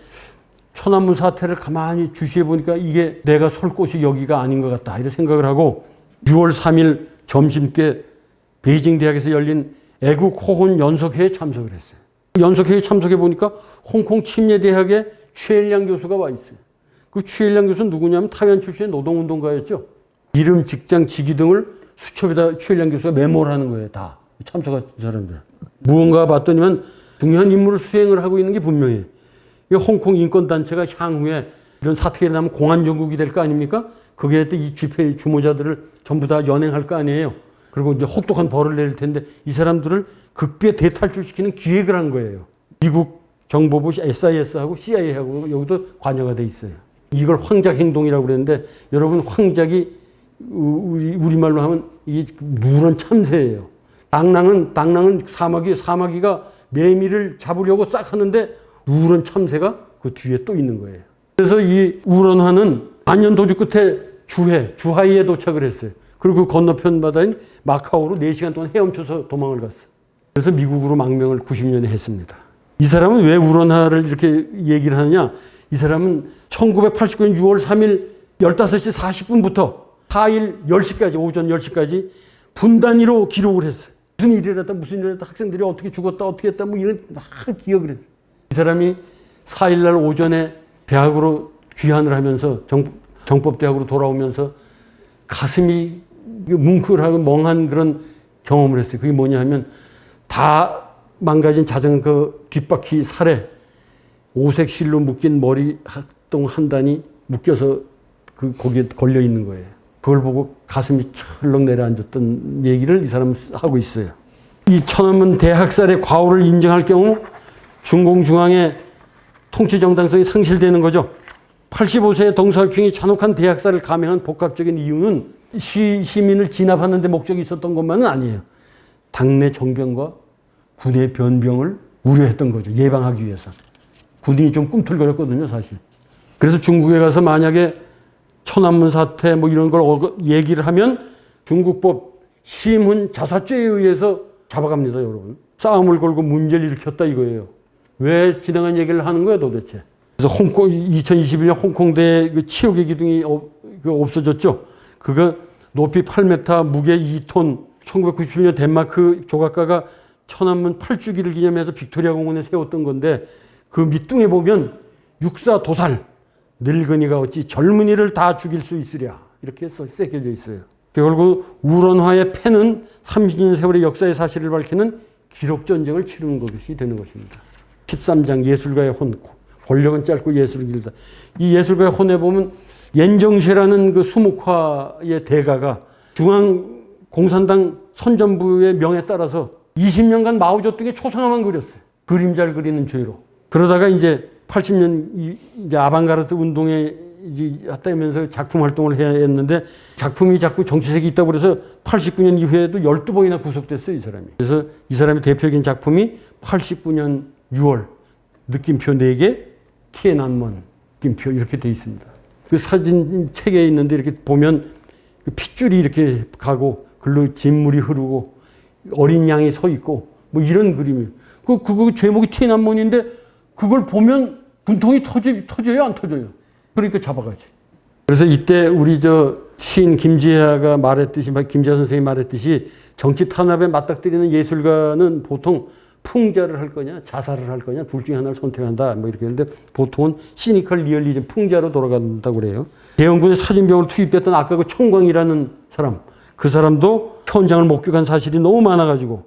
천안문 사태를 가만히 주시해 보니까 이게 내가 설 곳이 여기가 아닌 것 같다 이런 생각을 하고 6월 3일 점심 때 베이징 대학에서 열린 애국 호혼 연석회에 참석을 했어요. 연석회에 참석해 보니까 홍콩 침례 대학에 최일량 교수가 와 있어요. 그 최일량 교수는 누구냐면 타이완 출신의 노동운동가였죠. 이름, 직장, 직위 등을 수첩에다 최일량 교수가 메모를 하는 거예요. 다 참석한 사람들. 무언가 봤더니만 중요한 임무를 수행을 하고 있는 게 분명해요. 이 홍콩 인권단체가 향후에 이런 사태가 일어나면 공안정국이 될 거 아닙니까? 거기에 또 이 집회 주모자들을 전부 다 연행할 거 아니에요. 그리고 이제 혹독한 벌을 내릴 텐데 이 사람들을 극비에 대탈출시키는 기획을 한 거예요. 미국 정보부 SIS하고 CIA하고 여기도 관여가 돼 있어요. 이걸 황작 행동이라고 그랬는데 여러분 황작이 우리말로 하면 이게 누런 참새예요. 당랑은 사마귀가 매미를 잡으려고 싹 하는데 누런 참새가 그 뒤에 또 있는 거예요. 그래서 이 우런화는 반년 도주 끝에 주하이에 도착을 했어요. 그리고 그 건너편 바다인 마카오로 4시간 동안 헤엄쳐서 도망을 갔어요. 그래서 미국으로 망명을 90년에 했습니다. 이 사람은 왜 우런화를 이렇게 얘기를 하느냐? 이 사람은 1989년 6월 3일 15시 40분부터 4일 10시까지, 오전 10시까지 분단위로 기록을 했어요. 무슨 일을 했다, 학생들이 어떻게 죽었다, 어떻게 했다, 뭐 이런 막 기억을 했어요. 이 사람이 4일날 오전에 대학으로 귀환을 하면서 정법대학으로 돌아오면서 가슴이 뭉클하고 멍한 그런 경험을 했어요. 그게 뭐냐 하면 다 망가진 자전거 뒷바퀴 살에 오색 실로 묶인 머리 학동 한 단이 묶여서 거기에 걸려 있는 거예요. 그걸 보고 가슴이 철렁 내려앉았던 얘기를 이 사람은 하고 있어요. 이 천안문 대학살의 과오를 인정할 경우 중공중앙의 통치 정당성이 상실되는 거죠. 85세의 덩사오핑이 잔혹한 대학살을 감행한 복합적인 이유는 시민을 진압하는 데 목적이 있었던 것만은 아니에요. 당내 정병과 군의 변병을 우려했던 거죠. 예방하기 위해서. 군이 좀 꿈틀거렸거든요, 사실. 그래서 중국에 가서 만약에 천안문 사태 뭐 이런 걸 얘기를 하면 중국법 심훈 자사죄에 의해서 잡아갑니다, 여러분. 싸움을 걸고 문제를 일으켰다 이거예요. 왜 지나간 얘기를 하는 거야, 도대체? 그래서 2021년 홍콩대 그 치욕의 기둥이 없어졌죠. 그거 높이 8m, 무게 2톤, 1997년 덴마크 조각가가 천안문 8주기를 기념해서 빅토리아 공원에 세웠던 건데 그 밑둥에 보면 육사 도살, 늙은이가 어찌 젊은이를 다 죽일 수 있으랴 이렇게 새겨져 있어요. 결국 우런화의 펜은 30년 세월의 역사의 사실을 밝히는 기록전쟁을 치르는 것이 되는 것입니다. 13장 예술가의 혼, 권력은 짧고 예술은 길다. 이 예술가의 혼에 보면 옌정쉐라는 그 수묵화의 대가가 중앙공산당 선전부의 명에 따라서 20년간 마오쩌둥의 초상화만 그렸어요. 그림자를 그리는 죄로. 그러다가 이제 80년 이제 아방가르드 운동에 하다면서 작품 활동을 해야 했는데 작품이 자꾸 정치색이 있다고 그래서 89년 이후에도 12번이나 구속됐어요, 이 사람이. 그래서 이 사람의 대표적인 작품이 89년 6월 느낌표 4개, 티에난먼 느낌표 이렇게 돼 있습니다. 그 사진 책에 있는데 이렇게 보면 그 핏줄이 이렇게 가고 글로 진물이 흐르고 어린 양이 서 있고 뭐 이런 그림이에요. 그거 제목이 티에난먼인데 그걸 보면 분통이 터져요, 안 터져요? 그러니까 잡아가지. 그래서 이때 우리 시인 김지하가 말했듯이, 김지하 선생님이 말했듯이 정치 탄압에 맞닥뜨리는 예술가는 보통 풍자를 할 거냐, 자살을 할 거냐, 둘 중에 하나를 선택한다. 뭐 이렇게 했는데 보통은 시니컬 리얼리즘, 풍자로 돌아간다고 그래요. 대원군의 사진병으로 투입됐던 아까 그 총광이라는 사람, 그 사람도 현장을 목격한 사실이 너무 많아가지고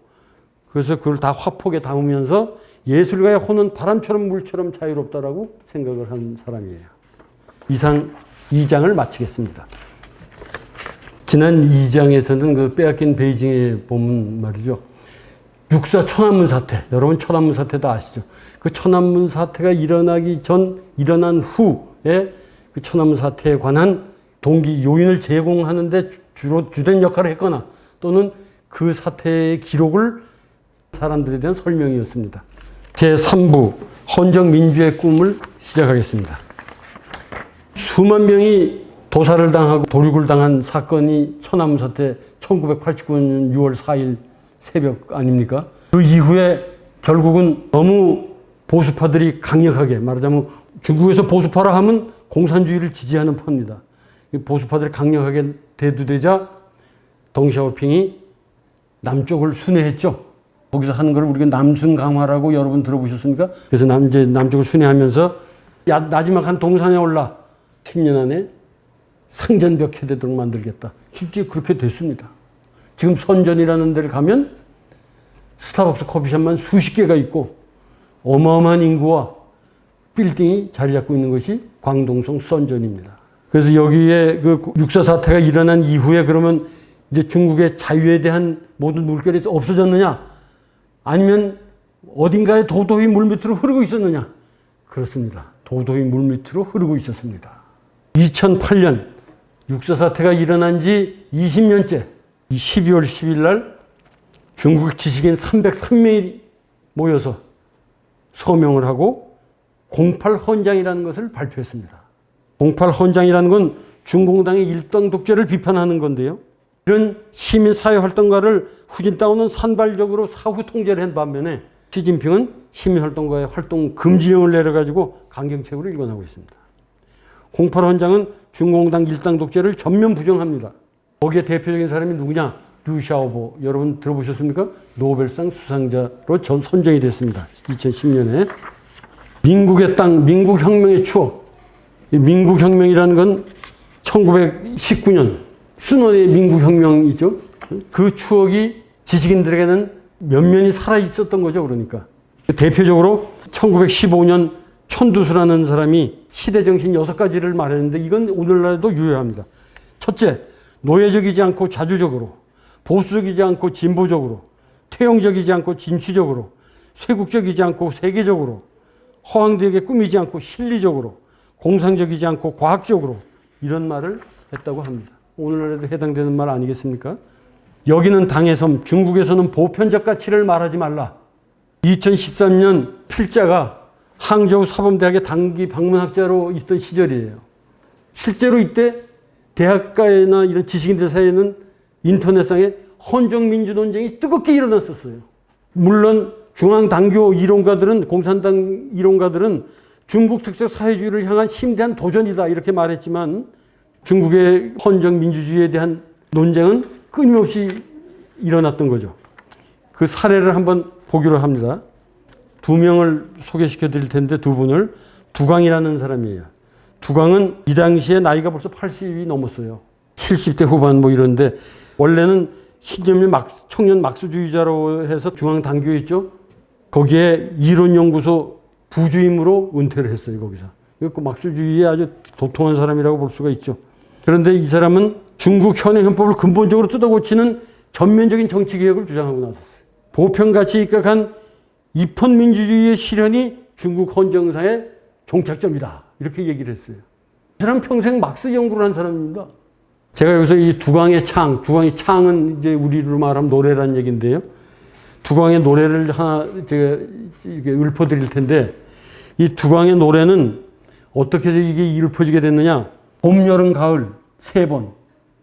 그래서 그걸 다 화폭에 담으면서 예술가의 혼은 바람처럼 물처럼 자유롭다라고 생각을 한 사람이에요. 이상 2장을 마치겠습니다. 지난 2장에서는 그 빼앗긴 베이징에 보면 말이죠. 육사 천안문 사태, 여러분 천안문 사태 다 아시죠? 그 천안문 사태가 일어난 후에 그 천안문 사태에 관한 동기, 요인을 제공하는데 주로 주된 역할을 했거나 또는 그 사태의 기록을 사람들에 대한 설명이었습니다. 제3부 헌정민주의 꿈을 시작하겠습니다. 수만 명이 도살을 당하고 도륙을 당한 사건이 천안문 사태 1989년 6월 4일 새벽 아닙니까? 그 이후에 결국은 너무 보수파들이 강력하게 말하자면 중국에서 보수파라 하면 공산주의를 지지하는 파입니다. 보수파들이 강력하게 대두되자 덩샤오핑이 남쪽을 순회했죠. 거기서 하는 걸 우리가 남순강화라고 여러분 들어보셨습니까? 그래서 이제 남쪽을 순회하면서 나지막한 동산에 올라 10년 안에 상전벽 해되도록 만들겠다. 실제 그렇게 됐습니다. 지금 선전이라는 데를 가면 스타벅스 커피숍만 수십 개가 있고 어마어마한 인구와 빌딩이 자리 잡고 있는 것이 광동성 선전입니다. 그래서 여기에 그 육사 사태가 일어난 이후에 그러면 이제 중국의 자유에 대한 모든 물결이 없어졌느냐? 아니면 어딘가에 도도히 물밑으로 흐르고 있었느냐? 그렇습니다. 도도히 물밑으로 흐르고 있었습니다. 2008년 육사 사태가 일어난 지 20년째 12월 10일 날 중국 지식인 303명이 모여서 서명을 하고 08헌장이라는 것을 발표했습니다. 08헌장이라는 건 중공당의 일당 독재를 비판하는 건데요. 이런 시민사회활동가를 후진다오는 산발적으로 사후 통제를 한 반면에 시진핑은 시민활동가의 활동 금지령을 내려가지고 강경책으로 일관하고 있습니다. 08헌장은 중공당 일당 독재를 전면 부정합니다. 거기에 대표적인 사람이 누구냐? 류샤오보. 여러분 들어보셨습니까? 노벨상 수상자로 선정이 됐습니다. 2010년에. 민국의 땅, 민국혁명의 추억. 민국혁명이라는 건 1919년 순원의 민국혁명이죠. 그 추억이 지식인들에게는 면면이 살아있었던 거죠. 그러니까. 대표적으로 1915년 천두수라는 사람이 시대정신 6가지를 말했는데 이건 오늘날에도 유효합니다. 첫째, 노예적이지 않고 자주적으로, 보수적이지 않고 진보적으로, 퇴용적이지 않고 진취적으로, 쇄국적이지 않고 세계적으로, 허황되게 꾸미지 않고 실리적으로, 공상적이지 않고 과학적으로 이런 말을 했다고 합니다. 오늘날에도 해당되는 말 아니겠습니까? 여기는 당의 섬, 중국에서는 보편적 가치를 말하지 말라. 2013년 필자가 항저우 사범대학의 단기 방문학자로 있던 시절이에요. 실제로 이때 대학가나 이런 지식인들 사이에는 인터넷상에 헌정민주 논쟁이 뜨겁게 일어났었어요. 물론 중앙당교 이론가들은, 공산당 이론가들은 중국 특색 사회주의를 향한 심대한 도전이다 이렇게 말했지만 중국의 헌정민주주의에 대한 논쟁은 끊임없이 일어났던 거죠. 그 사례를 한번 보기로 합니다. 2명을 소개시켜 드릴 텐데 두 분을. 두광이라는 사람이에요. 두광은 이 당시에 나이가 벌써 80이 넘었어요. 70대 후반 뭐 이런데 원래는 신념의 청년 막수주의자로 해서 중앙당교에 있죠. 거기에 이론연구소 부주임으로 은퇴를 했어요. 거기서. 그 막수주의에 아주 도통한 사람이라고 볼 수가 있죠. 그런데 이 사람은 중국 현행 헌법을 근본적으로 뜯어고치는 전면적인 정치개혁을 주장하고 나섰어요. 보편가치에 입각한 입헌민주주의의 실현이 중국 헌정사의 종착점이다. 이렇게 얘기를 했어요. 이 사람 평생 막스 연구를 한 사람입니다. 제가 여기서 이 두광의 창은 이제 우리로 말하면 노래라는 얘기인데요. 두광의 노래를 하나 제가 이렇게 읊어드릴 텐데 이 두광의 노래는 어떻게 해서 이게 읊어지게 됐느냐. 봄, 여름, 가을 3번.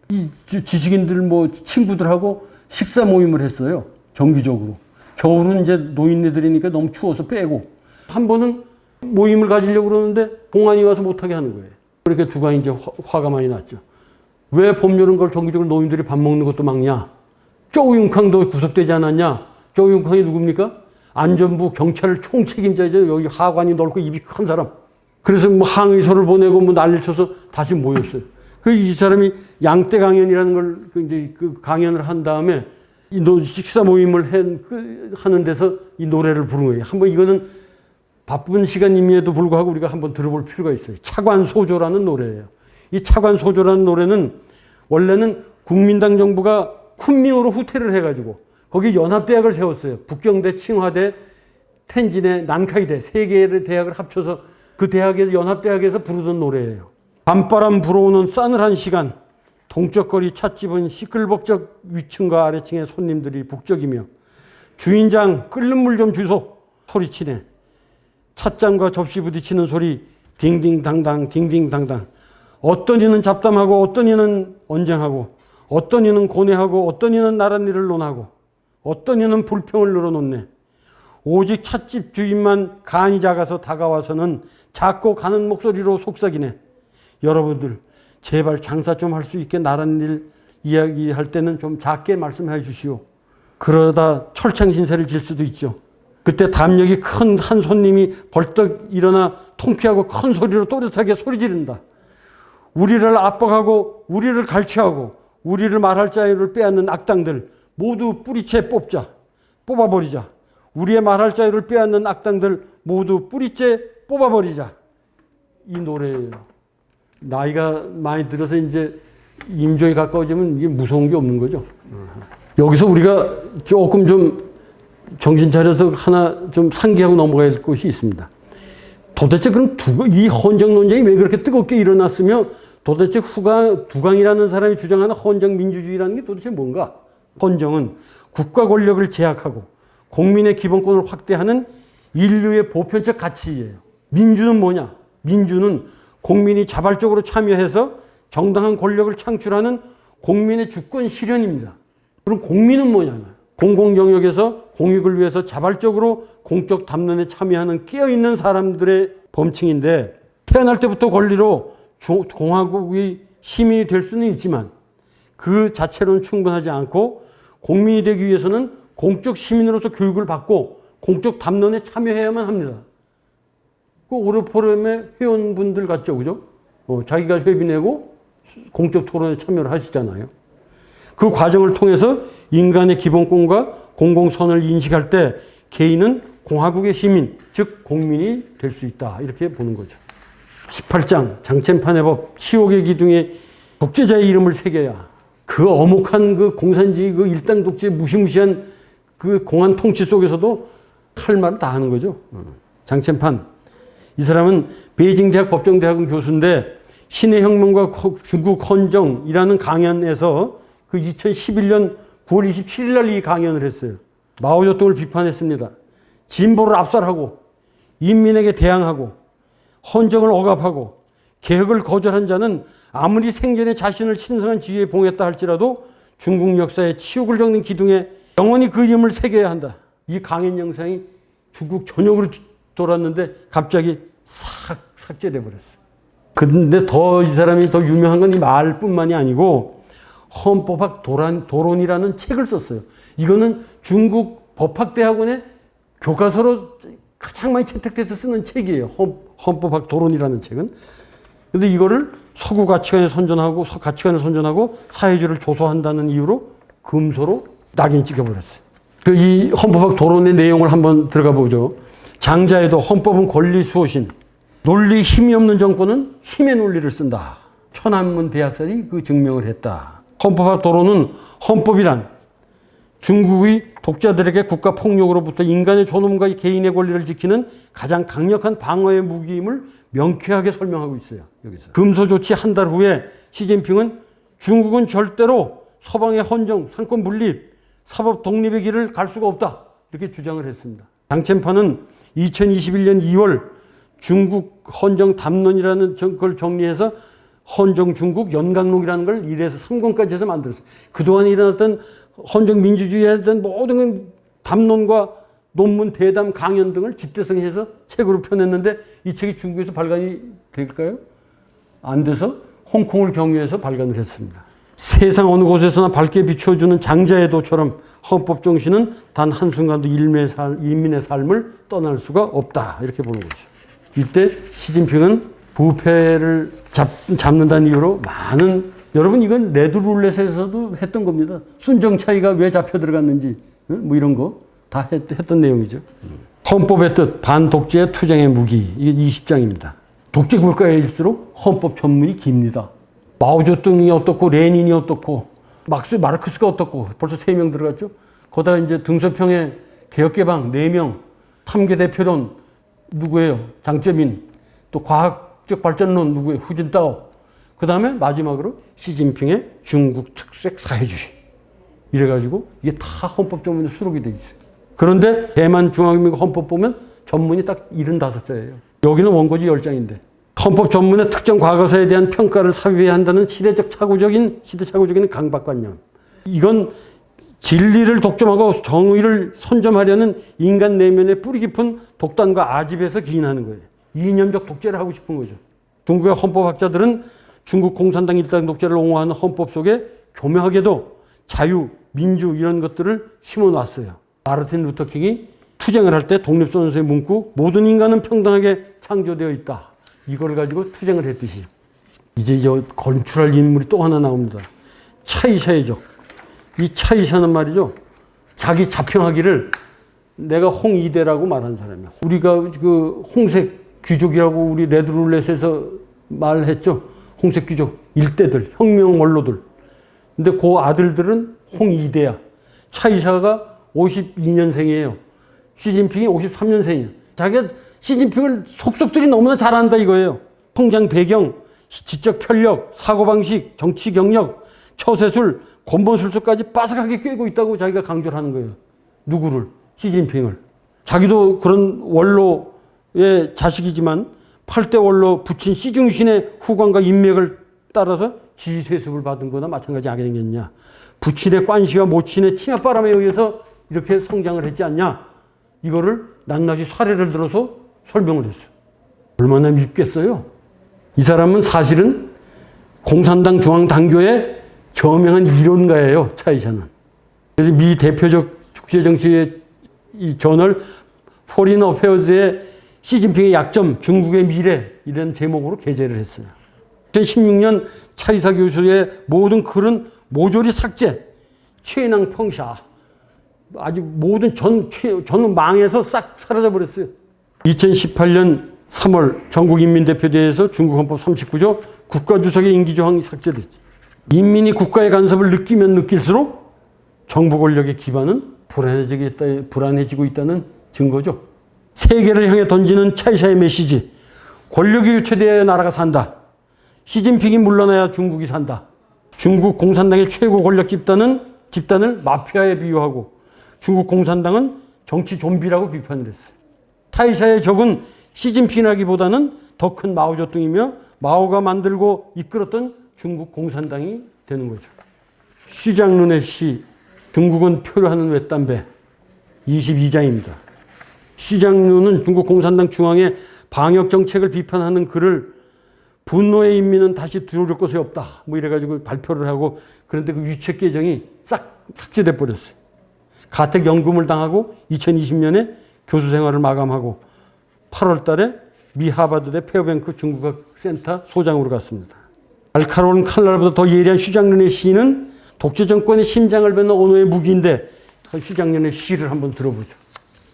이 지식인들 뭐 친구들하고 식사 모임을 했어요. 정기적으로. 겨울은 이제 노인네들이니까 너무 추워서 빼고. 한 번은 모임을 가지려고 그러는데 공안이 와서 못하게 하는 거예요. 그렇게 두광이 이제 화가 많이 났죠. 왜 봄, 여름, 가을 정기적으로 노인들이 밥 먹는 것도 막냐? 쪼우융캉도 구속되지 않았냐? 쪼우융캉이 누굽니까? 안전부 경찰 총책임자죠. 여기 하관이 넓고 입이 큰 사람. 그래서 뭐 항의서를 보내고 뭐 난리를 쳐서 다시 모였어요. 그 이 사람이 양떼 강연이라는 걸 이제 그 강연을 한 다음에 이 식사 모임을 하는 데서 이 노래를 부른 거예요. 한번 이거는 바쁜 시간임에도 불구하고 우리가 한번 들어볼 필요가 있어요. 차관소조라는 노래예요. 이 차관소조라는 노래는 원래는 국민당 정부가 쿤밍으로 후퇴를 해가지고 거기 연합대학을 세웠어요. 북경대, 칭화대, 텐진의 난카이대 3개의 대학을 합쳐서 그 대학에서 연합대학에서 부르던 노래예요. 밤바람 불어오는 싸늘한 시간, 동쪽 거리 찻집은 시끌벅적 위층과 아래층의 손님들이 북적이며 주인장 끓는 물 좀 주소 소리치네. 찻잔과 접시 부딪히는 소리 딩딩당당 딩딩당당. 어떤 이는 잡담하고 어떤 이는 언쟁하고 어떤 이는 고뇌하고 어떤 이는 나란 일을 논하고 어떤 이는 불평을 늘어놓네. 오직 찻집 주인만 간이 작아서 다가와서는 작고 가는 목소리로 속삭이네. 여러분들 제발 장사 좀 할 수 있게 나란 일 이야기할 때는 좀 작게 말씀해 주시오. 그러다 철창신세를 질 수도 있죠. 그때 담력이 큰 한 손님이 벌떡 일어나 통쾌하고 큰 소리로 또렷하게 소리 지른다. 우리를 압박하고 우리를 갈취하고 우리를 말할 자유를 빼앗는 악당들 모두 뿌리채 뽑아버리자. 우리의 말할 자유를 빼앗는 악당들 모두 뿌리채 뽑아버리자. 이 노래예요. 나이가 많이 들어서 이제 임종이 가까워지면 이게 무서운 게 없는 거죠. 여기서 우리가 조금 좀 정신 차려서 하나 좀 상기하고 넘어가야 될 것이 있습니다. 도대체 그럼 이 헌정 논쟁이 왜 그렇게 뜨겁게 일어났으며 도대체 두강이라는 사람이 주장하는 헌정 민주주의라는 게 도대체 뭔가? 헌정은 국가 권력을 제약하고 국민의 기본권을 확대하는 인류의 보편적 가치예요. 민주는 뭐냐? 민주는 국민이 자발적으로 참여해서 정당한 권력을 창출하는 국민의 주권 실현입니다. 그럼 국민은 뭐냐? 공공 영역에서 공익을 위해서 자발적으로 공적 담론에 참여하는 깨어있는 사람들의 범칭인데 태어날 때부터 권리로 공화국의 시민이 될 수는 있지만 그 자체로는 충분하지 않고 국민이 되기 위해서는 공적 시민으로서 교육을 받고 공적 담론에 참여해야만 합니다. 그 오르포럼의 회원분들 같죠, 그죠? 자기가 회비 내고 공적 토론에 참여를 하시잖아요. 그 과정을 통해서 인간의 기본권과 공공선을 인식할 때 개인은 공화국의 시민, 즉 공민이 될 수 있다. 이렇게 보는 거죠. 18장 장첸판의 법, 치욕의 기둥에 독재자의 이름을 새겨야 그 엄혹한 그 공산주의 그 일당 독재 무시무시한 그 공안 통치 속에서도 할 말을 다 하는 거죠. 장첸판. 이 사람은 베이징 대학 법정대학원 교수인데 신의 혁명과 중국 헌정이라는 강연에서 그 2011년 9월 27일 날 이 강연을 했어요. 마오쩌둥을 비판했습니다. 진보를 압살하고 인민에게 대항하고 헌정을 억압하고 개혁을 거절한 자는 아무리 생전에 자신을 신성한 지위에 봉했다 할지라도 중국 역사의 치욕을 적는 기둥에 영원히 그 이름을 새겨야 한다. 이 강연 영상이 중국 전역으로 돌았는데 갑자기 삭제돼 버렸어요. 근데 이 사람이 더 유명한 건 이 말뿐만이 아니고 헌법학 도론이라는 책을 썼어요. 이거는 중국 법학대학원의 교과서로 가장 많이 채택돼서 쓰는 책이에요. 헌법학 도론이라는 책은. 근데 이거를 서구 가치관에 선전하고 사회주의를 조소한다는 이유로 금소로 낙인 찍어버렸어요. 이 헌법학 도론의 내용을 한번 들어가 보죠. 장자에도 헌법은 권리 수호신, 논리 힘이 없는 정권은 힘의 논리를 쓴다. 천안문 대학살이 그 증명을 했다. 헌법학 도론은 헌법이란 중국의 독자들에게 국가 폭력으로부터 인간의 존엄과 개인의 권리를 지키는 가장 강력한 방어의 무기임을 명쾌하게 설명하고 있어요. 여기서 금소 조치 한 달 후에 시진핑은 중국은 절대로 서방의 헌정, 상권 분립, 사법 독립의 길을 갈 수가 없다. 이렇게 주장을 했습니다. 장첸판은 2021년 2월 중국 헌정 담론이라는 걸 정리해서 헌정 중국 연강록이라는 걸 1에서 3권까지 해서 만들었어요. 그동안 일어났던 헌정 민주주의에 대한 모든 담론과 논문, 대담, 강연 등을 집대성해서 책으로 펴냈는데 이 책이 중국에서 발간이 될까요? 안 돼서 홍콩을 경유해서 발간을 했습니다. 세상 어느 곳에서나 밝게 비춰주는 장자의 도처럼 헌법 정신은 단 한순간도 인민의 삶을 떠날 수가 없다. 이렇게 보는 거죠. 이때 시진핑은 부패를 잡는다는 이유로 여러분 이건 레드룰렛에서도 했던 겁니다. 순정 차이가 왜 잡혀 들어갔는지 뭐 이런 거 다 했던 내용이죠. 헌법의 뜻, 반독재의 투쟁의 무기. 이게 20장입니다. 독재 국가일수록 헌법 전문이 깁니다. 마오쩌둥이 어떻고 레닌이 어떻고 마르크스가 어떻고 벌써 3명 들어갔죠. 거기다가 이제 등소평의 개혁개방 4명, 탐계 대표론 누구예요? 장쩌민. 또 과학적 발전론 누구예요? 후진타오. 그 다음에 마지막으로 시진핑의 중국 특색 사회주의. 이래가지고 이게 다 헌법 전문에 수록이 돼 있어요. 그런데 대만 중화민국 헌법 보면 전문이 딱 75자예요. 여기는 원고지 10장인데. 헌법 전문의 특정 과거사에 대한 평가를 삽입해야 한다는 시대 착오적인 강박관념. 이건 진리를 독점하고 정의를 선점하려는 인간 내면의 뿌리 깊은 독단과 아집에서 기인하는 거예요. 이념적 독재를 하고 싶은 거죠. 중국의 헌법학자들은 중국 공산당 일당 독재를 옹호하는 헌법 속에 교묘하게도 자유, 민주 이런 것들을 심어놨어요. 마르틴 루터 킹이 투쟁을 할 때 독립선언서에 문구 모든 인간은 평등하게 창조되어 있다. 이걸 가지고 투쟁을 했듯이 이제 건축할 인물이 또 하나 나옵니다. 차이샤이죠. 이 차이샤는 말이죠. 자기 자평하기를 내가 홍이대라고 말하는 사람이야. 우리가 그 홍색 귀족이라고 우리 레드룰렛에서 말했죠. 홍색 귀족 일대들, 혁명 원로들. 근데 그 아들들은 홍이대야. 차이샤가 52년생이에요. 시진핑이 53년생이에요. 자기가 시진핑을 속속들이 너무나 잘 안다 이거예요. 통장 배경, 지적 편력, 사고방식, 정치 경력, 처세술, 권본술수까지 빠삭하게 꿰고 있다고 자기가 강조를 하는 거예요. 누구를? 시진핑을. 자기도 그런 원로의 자식이지만 8대 원로 부친 시중신의 후광과 인맥을 따라서 지휘세습을 받은 거나 마찬가지 하게 생겼냐. 부친의 관시와 모친의 치맛바람에 의해서 이렇게 성장을 했지 않냐. 이거를 낱낱이 사례를 들어서 설명을 했어요. 얼마나 밉겠어요. 이 사람은 사실은 공산당 중앙당교의 저명한 이론가예요. 차이샤는. 그래서 미 대표적 국제정치의 이 저널 포린 어페어즈의 시진핑의 약점, 중국의 미래 이런 제목으로 게재를 했어요. 2016년 차이사 교수의 모든 글은 모조리 삭제, 최낭 평샤. 아주 모든 전 망해서 싹 사라져버렸어요. 2018년 3월 전국인민대표대회에서 중국헌법 39조 국가주석의 임기조항이 삭제됐지. 인민이 국가의 간섭을 느끼면 느낄수록 정부 권력의 기반은 불안해지고 있다는 증거죠. 세계를 향해 던지는 차이샤의 메시지. 권력이 교체되어야 나라가 산다. 시진핑이 물러나야 중국이 산다. 중국 공산당의 최고 권력 집단을 마피아에 비유하고 중국 공산당은 정치 좀비라고 비판을 했어요. 차이샤의 적은 시진핑이라기보다는 더 큰 마오쩌둥이며 마오가 만들고 이끌었던 중국 공산당이 되는 거죠. 시장룬의 시 중국은 표를 하는 외담배 22장입니다. 시장룬은 중국 공산당 중앙의 방역 정책을 비판하는 글을 분노의 인민은 다시 들어올 것이 없다. 뭐 이래가지고 발표를 하고 그런데 그 유책 계정이 싹 삭제돼 버렸어요. 가택연금을 당하고 2020년에 교수 생활을 마감하고 8월 달에 미 하버드대 페어뱅크 중국학 센터 소장으로 갔습니다. 날카로운 칼날보다 더 예리한 슈장른의 시는 독재 정권의 심장을 뱉는 언어의 무기인데 슈장른의 시를 한번 들어보죠.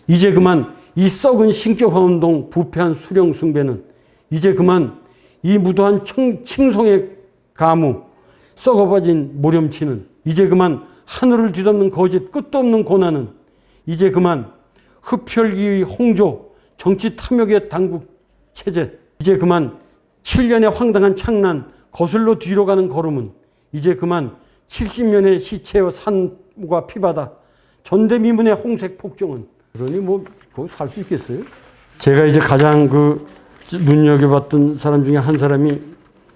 이제 그만 이 썩은 신격화운동 부패한 수령 숭배는 이제 그만 이 무도한 칭송의 가무 썩어버진 모렴치는 이제 그만 하늘을 뒤덮는 거짓 끝도 없는 고난은 이제 그만 흡혈기의 홍조 정치 탐욕의 당국 체제 이제 그만 7년의 황당한 창난 거슬러 뒤로 가는 걸음은 이제 그만 70년의 시체와 산과 피바다 전대미문의 홍색 폭정은 그러니 뭐 거기 살 수 있겠어요? 제가 이제 가장 눈여겨봤던 사람 중에 한 사람이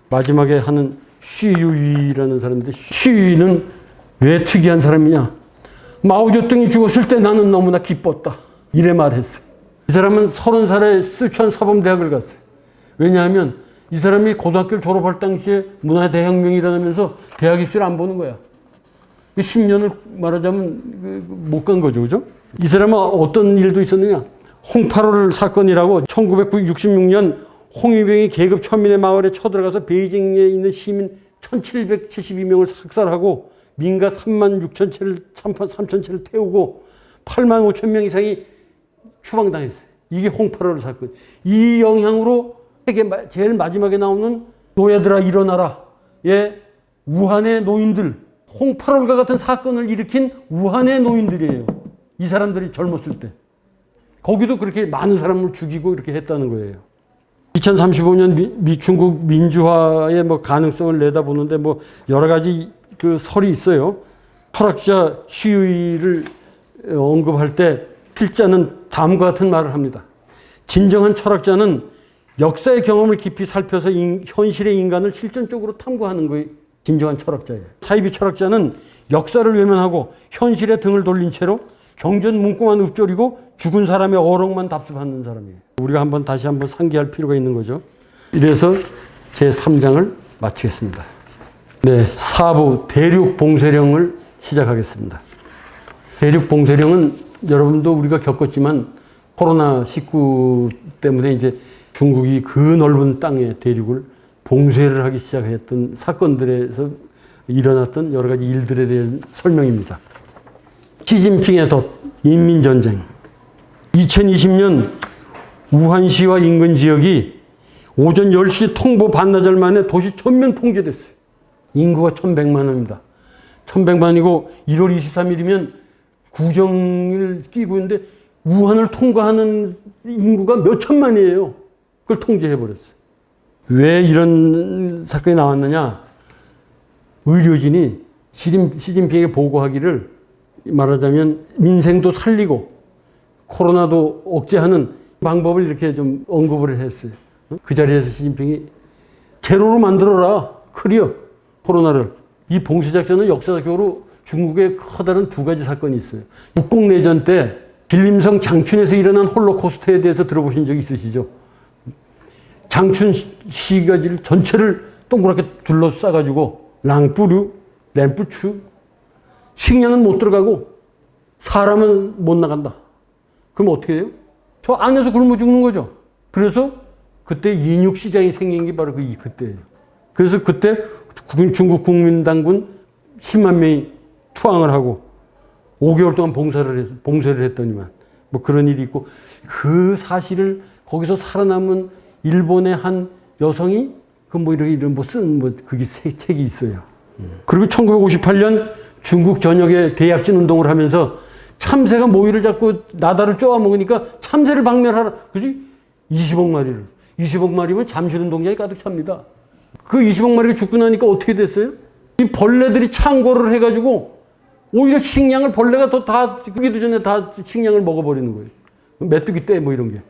마지막에 하는 쉬유이라는 사람인데 쉬유이는 왜 특이한 사람이냐? 마오쩌둥이 죽었을 때 나는 너무나 기뻤다. 이래 말했어요. 이 사람은 30살에 쓰촨 사범대학을 갔어요. 왜냐하면 이 사람이 고등학교를 졸업할 당시에 문화대혁명이 일어나면서 대학 입시를 안 보는 거야. 10년을 말하자면 못 간 거죠. 그죠? 이 사람은 어떤 일도 있었느냐? 홍8.5 사건이라고 1966년 홍위병이 계급 천민의 마을에 쳐들어가서 베이징에 있는 시민 1772명을 삭살하고 민가 3만 6천 채를 3천 채를 태우고 8만 5천 명 이상이 추방당했어요. 이게 홍8.5 사건. 이 영향으로 세계 제일 마지막에 나오는 노예들아 일어나라. 예, 우한의 노인들. 홍8.5과 같은 사건을 일으킨 우한의 노인들이에요. 이 사람들이 젊었을 때. 거기도 그렇게 많은 사람을 죽이고 이렇게 했다는 거예요. 2035년 중국 민주화의 가능성을 내다보는데 여러 가지 설이 있어요. 철학자 쉬유이를 언급할 때 필자는 다음과 같은 말을 합니다. 진정한 철학자는 역사의 경험을 깊이 살펴서 현실의 인간을 실존적으로 탐구하는 것이 진정한 철학자예요. 사이비 철학자는 역사를 외면하고 현실에 등을 돌린 채로 경전 문구만 읊조리고 죽은 사람의 어록만 답습하는 사람이에요. 우리가 다시 한번 상기할 필요가 있는 거죠. 이래서 제 3장을 마치겠습니다. 네, 4부 대륙 봉쇄령을 시작하겠습니다. 대륙 봉쇄령은 여러분도 우리가 겪었지만 코로나19 때문에 이제 중국이 그 넓은 땅의 대륙을 봉쇄를 하기 시작했던 사건들에서 일어났던 여러 가지 일들에 대한 설명입니다. 시진핑의 덫, 인민전쟁. 2020년 우한시와 인근 지역이 오전 10시 통보 반나절 만에 도시 전면 통제됐어요. 인구가 1,100만입니다. 1,100만이고 1월 23일이면 구정을 끼고 있는데 우한을 통과하는 인구가 몇 천만이에요. 그걸 통제해버렸어요. 왜 이런 사건이 나왔느냐? 의료진이 시진핑에게 보고하기를 말하자면 민생도 살리고 코로나도 억제하는 방법을 이렇게 좀 언급을 했어요. 그 자리에서 시진핑이 제로로 만들어라. 클리어. 코로나를. 이 봉쇄작전은 역사적으로 중국의 커다란 두 가지 사건이 있어요. 국공내전 때 빌림성 장춘에서 일어난 홀로코스트에 대해서 들어보신 적 있으시죠? 장춘 시가지를 전체를 동그랗게 둘러싸가지고 랑뿌류, 램뿌추, 식량은 못 들어가고 사람은 못 나간다. 그럼 어떻게 해요? 저 안에서 굶어 죽는 거죠. 그래서 그때 인육시장이 생긴 게 바로 그때예요. 그래서 그때 중국 국민당군 10만 명이 투항을 하고 5개월 동안 봉쇄를 했더니만 뭐 그런 일이 있고 그 사실을 거기서 살아남은 일본의 한 여성이 그 뭐 이런 뭐 쓴 뭐 그게 책이 있어요. 그리고 1958년 중국 전역에 대약진 운동을 하면서 참새가 모이를 잡고 나다를 쪼아 먹으니까 참새를 박멸하라. 그지? 20억 마리를. 20억 마리면 잠실운동장이 가득 찹니다. 그 20억 마리가 죽고 나니까 어떻게 됐어요? 이 벌레들이 창궐을 해가지고 오히려 식량을 벌레가 더 다 끄기도 전에 다 식량을 먹어버리는 거예요. 메뚜기 떼 뭐 이런 게.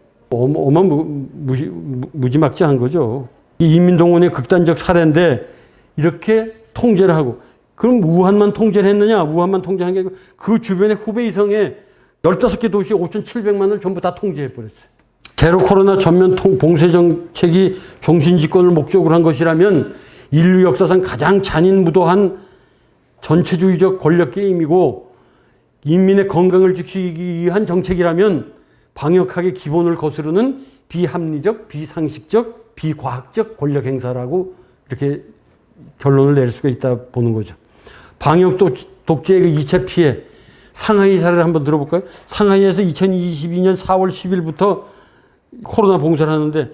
무지막지한 거죠. 이 인민동원의 극단적 사례인데 이렇게 통제를 하고 그럼 우한만 통제를 했느냐? 우한만 통제한 게 아니고 그 주변의 후베이성에 15개 도시 5,700만을 전부 다 통제해버렸어요. 제로 코로나 전면 봉쇄 정책이 종신집권을 목적으로 한 것이라면 인류 역사상 가장 잔인무도한 전체주의적 권력 게임이고 인민의 건강을 지키기 위한 정책이라면 방역학의 기본을 거스르는 비합리적, 비상식적, 비과학적 권력 행사라고 이렇게 결론을 낼 수가 있다 보는 거죠. 방역 독재의 그 2차 피해, 상하이 사례를 한번 들어볼까요? 상하이에서 2022년 4월 10일부터 코로나 봉쇄를 하는데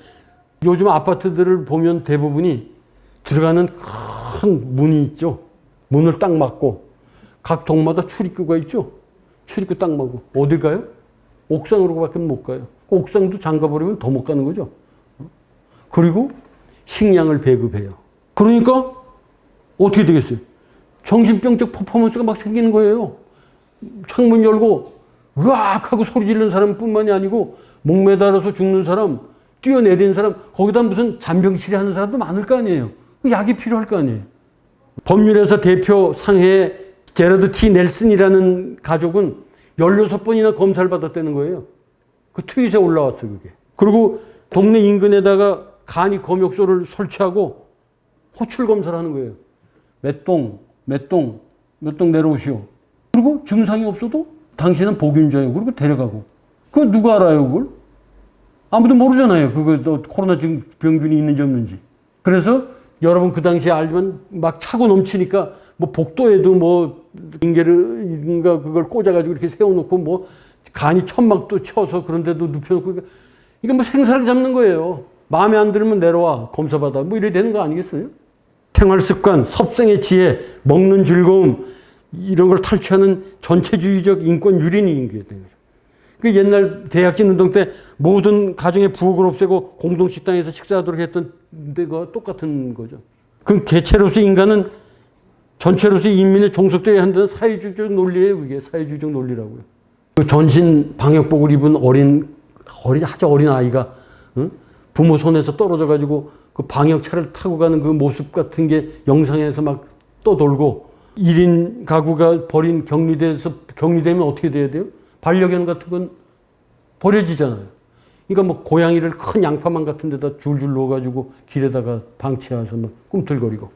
요즘 아파트들을 보면 대부분이 들어가는 큰 문이 있죠. 문을 딱 막고 각 동마다 출입구가 있죠. 출입구 딱 막고 어딜 가요? 옥상으로밖에 못 가요. 옥상도 잠가버리면 더 못 가는 거죠. 그리고 식량을 배급해요. 그러니까 어떻게 되겠어요? 정신병적 퍼포먼스가 막 생기는 거예요. 창문 열고 으악 하고 소리 지르는 사람뿐만이 아니고 목매달아서 죽는 사람, 뛰어내리는 사람, 거기다 무슨 잔병치레 하는 사람도 많을 거 아니에요. 약이 필요할 거 아니에요. 법률에서 대표 상해 제러드 T 넬슨이라는 가족은 16번이나 검사를 받았다는 거예요. 그 트윗에 올라왔어요, 그게. 그리고 동네 인근에다가 간이 검역소를 설치하고 호출 검사를 하는 거예요. 몇 동 내려오시오. 그리고 증상이 없어도 당신은 복균자예요. 그리고 데려가고. 그거 누가 알아요, 그걸? 아무도 모르잖아요. 그거 코로나 병균이 있는지 없는지. 그래서 여러분 그 당시에 알지만 막 차고 넘치니까 뭐 복도에도 뭐 인계를인가 그걸 꽂아가지고 이렇게 세워놓고 뭐 간이 천막도 쳐서 그런데도 눕혀놓고 이게 뭐 생사를 잡는 거예요. 마음에 안 들면 내려와 검사받아 뭐 이래야 되는 거 아니겠어요? 생활습관, 섭생의 지혜, 먹는 즐거움 이런 걸 탈취하는 전체주의적 인권 유린이 인구에 되는 거죠. 그 옛날 대약진 운동 때 모든 가정의 부엌을 없애고 공동식당에서 식사하도록 했던 데가 똑같은 거죠. 그럼 개체로서 인간은 전체로서 인민의 종속되어야 한다는 사회주의적 논리예요. 그게 사회주의적 논리라고요. 그 전신 방역복을 입은 아주 어린 아이가 부모 손에서 떨어져 가지고 그 방역차를 타고 가는 그 모습 같은 게 영상에서 막 떠돌고 1인 가구가 버린 격리되면 어떻게 돼야 돼요? 반려견 같은 건 버려지잖아요. 그러니까 뭐 고양이를 큰 양파망 같은 데다 줄줄 넣어가지고 길에다가 방치해서 막 꿈틀거리고.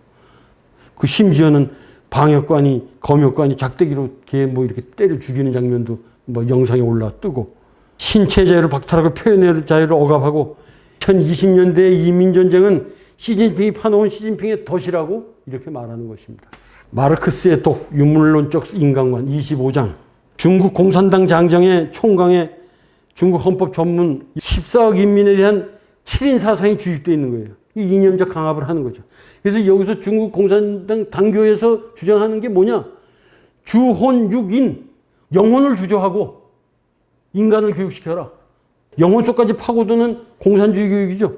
그 심지어는 방역관이, 검역관이 작대기로 개 뭐 이렇게 때려 죽이는 장면도 뭐 영상에 올라 뜨고, 신체 자유를 박탈하고 표현의 자유를 억압하고, 2020년대의 이민전쟁은 시진핑이 파놓은 시진핑의 덫이라고 이렇게 말하는 것입니다. 마르크스의 독, 유물론적 인간관 25장, 중국 공산당 장정의 총강에 중국 헌법 전문 14억 인민에 대한 7인 사상이 주입되어 있는 거예요. 이 이념적 강압을 하는 거죠. 그래서 여기서 중국 공산당 당교에서 주장하는 게 뭐냐? 주혼 육인, 영혼을 주저하고 인간을 교육시켜라. 영혼 속까지 파고드는 공산주의 교육이죠.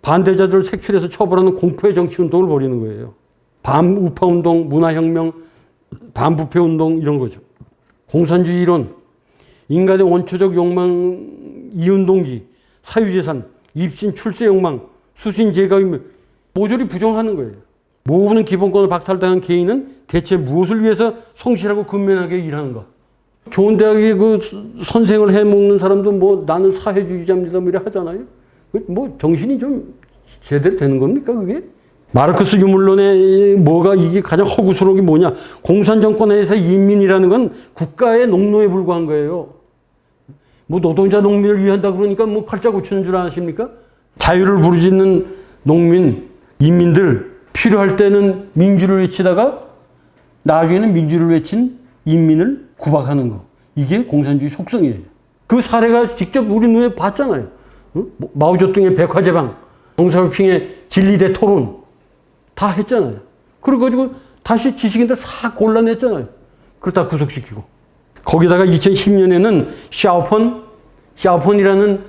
반대자들을 색출해서 처벌하는 공포의 정치운동을 벌이는 거예요. 반우파운동, 문화혁명, 반부패운동 이런 거죠. 공산주의 이론, 인간의 원초적 욕망, 이윤동기, 사유재산, 입신, 출세 욕망, 수신, 제가의 모조리 부정하는 거예요. 모든 기본권을 박탈당한 개인은 대체 무엇을 위해서 성실하고 근면하게 일하는가? 좋은 대학에 그 선생을 해먹는 사람도 뭐 나는 사회주의자입니다 뭐 이래 하잖아요. 뭐 정신이 좀 제대로 되는 겁니까 그게? 마르크스 유물론의 뭐가 이게 가장 허구스러운 게 뭐냐? 공산 정권에서 인민이라는 건 국가의 농노에 불과한 거예요. 뭐 노동자 농민을 위한다 그러니까 뭐 칼자 고치는 줄 아십니까? 자유를 부르짖는 농민, 인민들 필요할 때는 민주를 외치다가 나중에는 민주를 외친 인민을 구박하는 거. 이게 공산주의 속성이에요. 그 사례가 직접 우리 눈에 봤잖아요. 마오쩌둥의 백화제방, 덩샤오핑의 진리대 토론 다 했잖아요. 그래가지고 다시 지식인들 싹 골라냈잖아요. 그러다 구속시키고. 거기다가 2010년에는 샤오펀이라는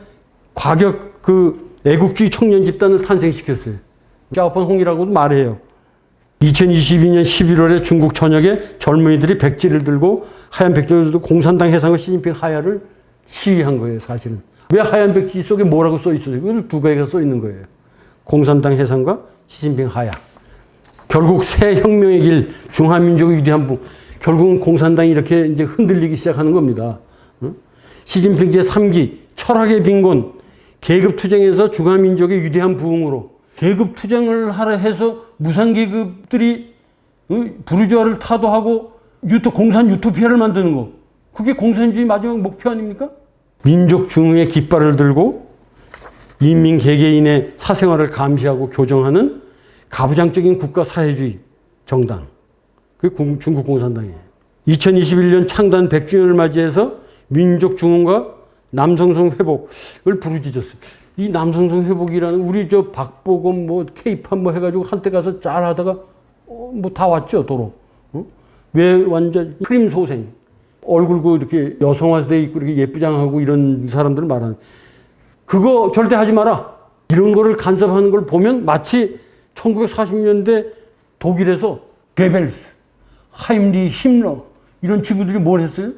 과격 그 애국주의 청년 집단을 탄생시켰어요. 샤오펀 홍이라고도 말해요. 2022년 11월에 중국 전역에 젊은이들이 백지를 들고 하얀 백지를 들고 공산당 해상과 시진핑 하야를 시위한 거예요, 사실은. 왜 하얀 백지 속에 뭐라고 써 있어요? 이거 두 가지가 써 있는 거예요. 공산당 해상과 시진핑 하야. 결국 새 혁명의 길, 중화민족의 위대한 부, 결국은 공산당이 이렇게 이제 흔들리기 시작하는 겁니다. 시진핑 제3기, 철학의 빈곤, 계급투쟁에서 중화민족의 위대한 부흥으로 계급투쟁을 하라 해서 무산계급들이 부르주아를 타도하고 공산 유토피아를 만드는 거. 그게 공산주의 마지막 목표 아닙니까? 민족 중흥의 깃발을 들고 인민 개개인의 사생활을 감시하고 교정하는 가부장적인 국가 사회주의 정당. 그게 중국 공산당이에요. 2021년 창단 100주년을 맞이해서 민족 중흥과 남성성 회복을 부르짖었어요. 이 남성성 회복이라는 우리 저 박보검 뭐 K-팝 뭐 해가지고 한때 가서 잘 하다가 뭐 다 왔죠 도로. 왜 완전 프림 소생 얼굴 그 이렇게 여성화돼 있고 이렇게 예쁘장하고 이런 사람들을 말하는 그거 절대 하지 마라. 이런 거를 간섭하는 걸 보면 마치 1940년대 독일에서 게벨스, 하임리, 힘러 이런 친구들이 뭘 했어요?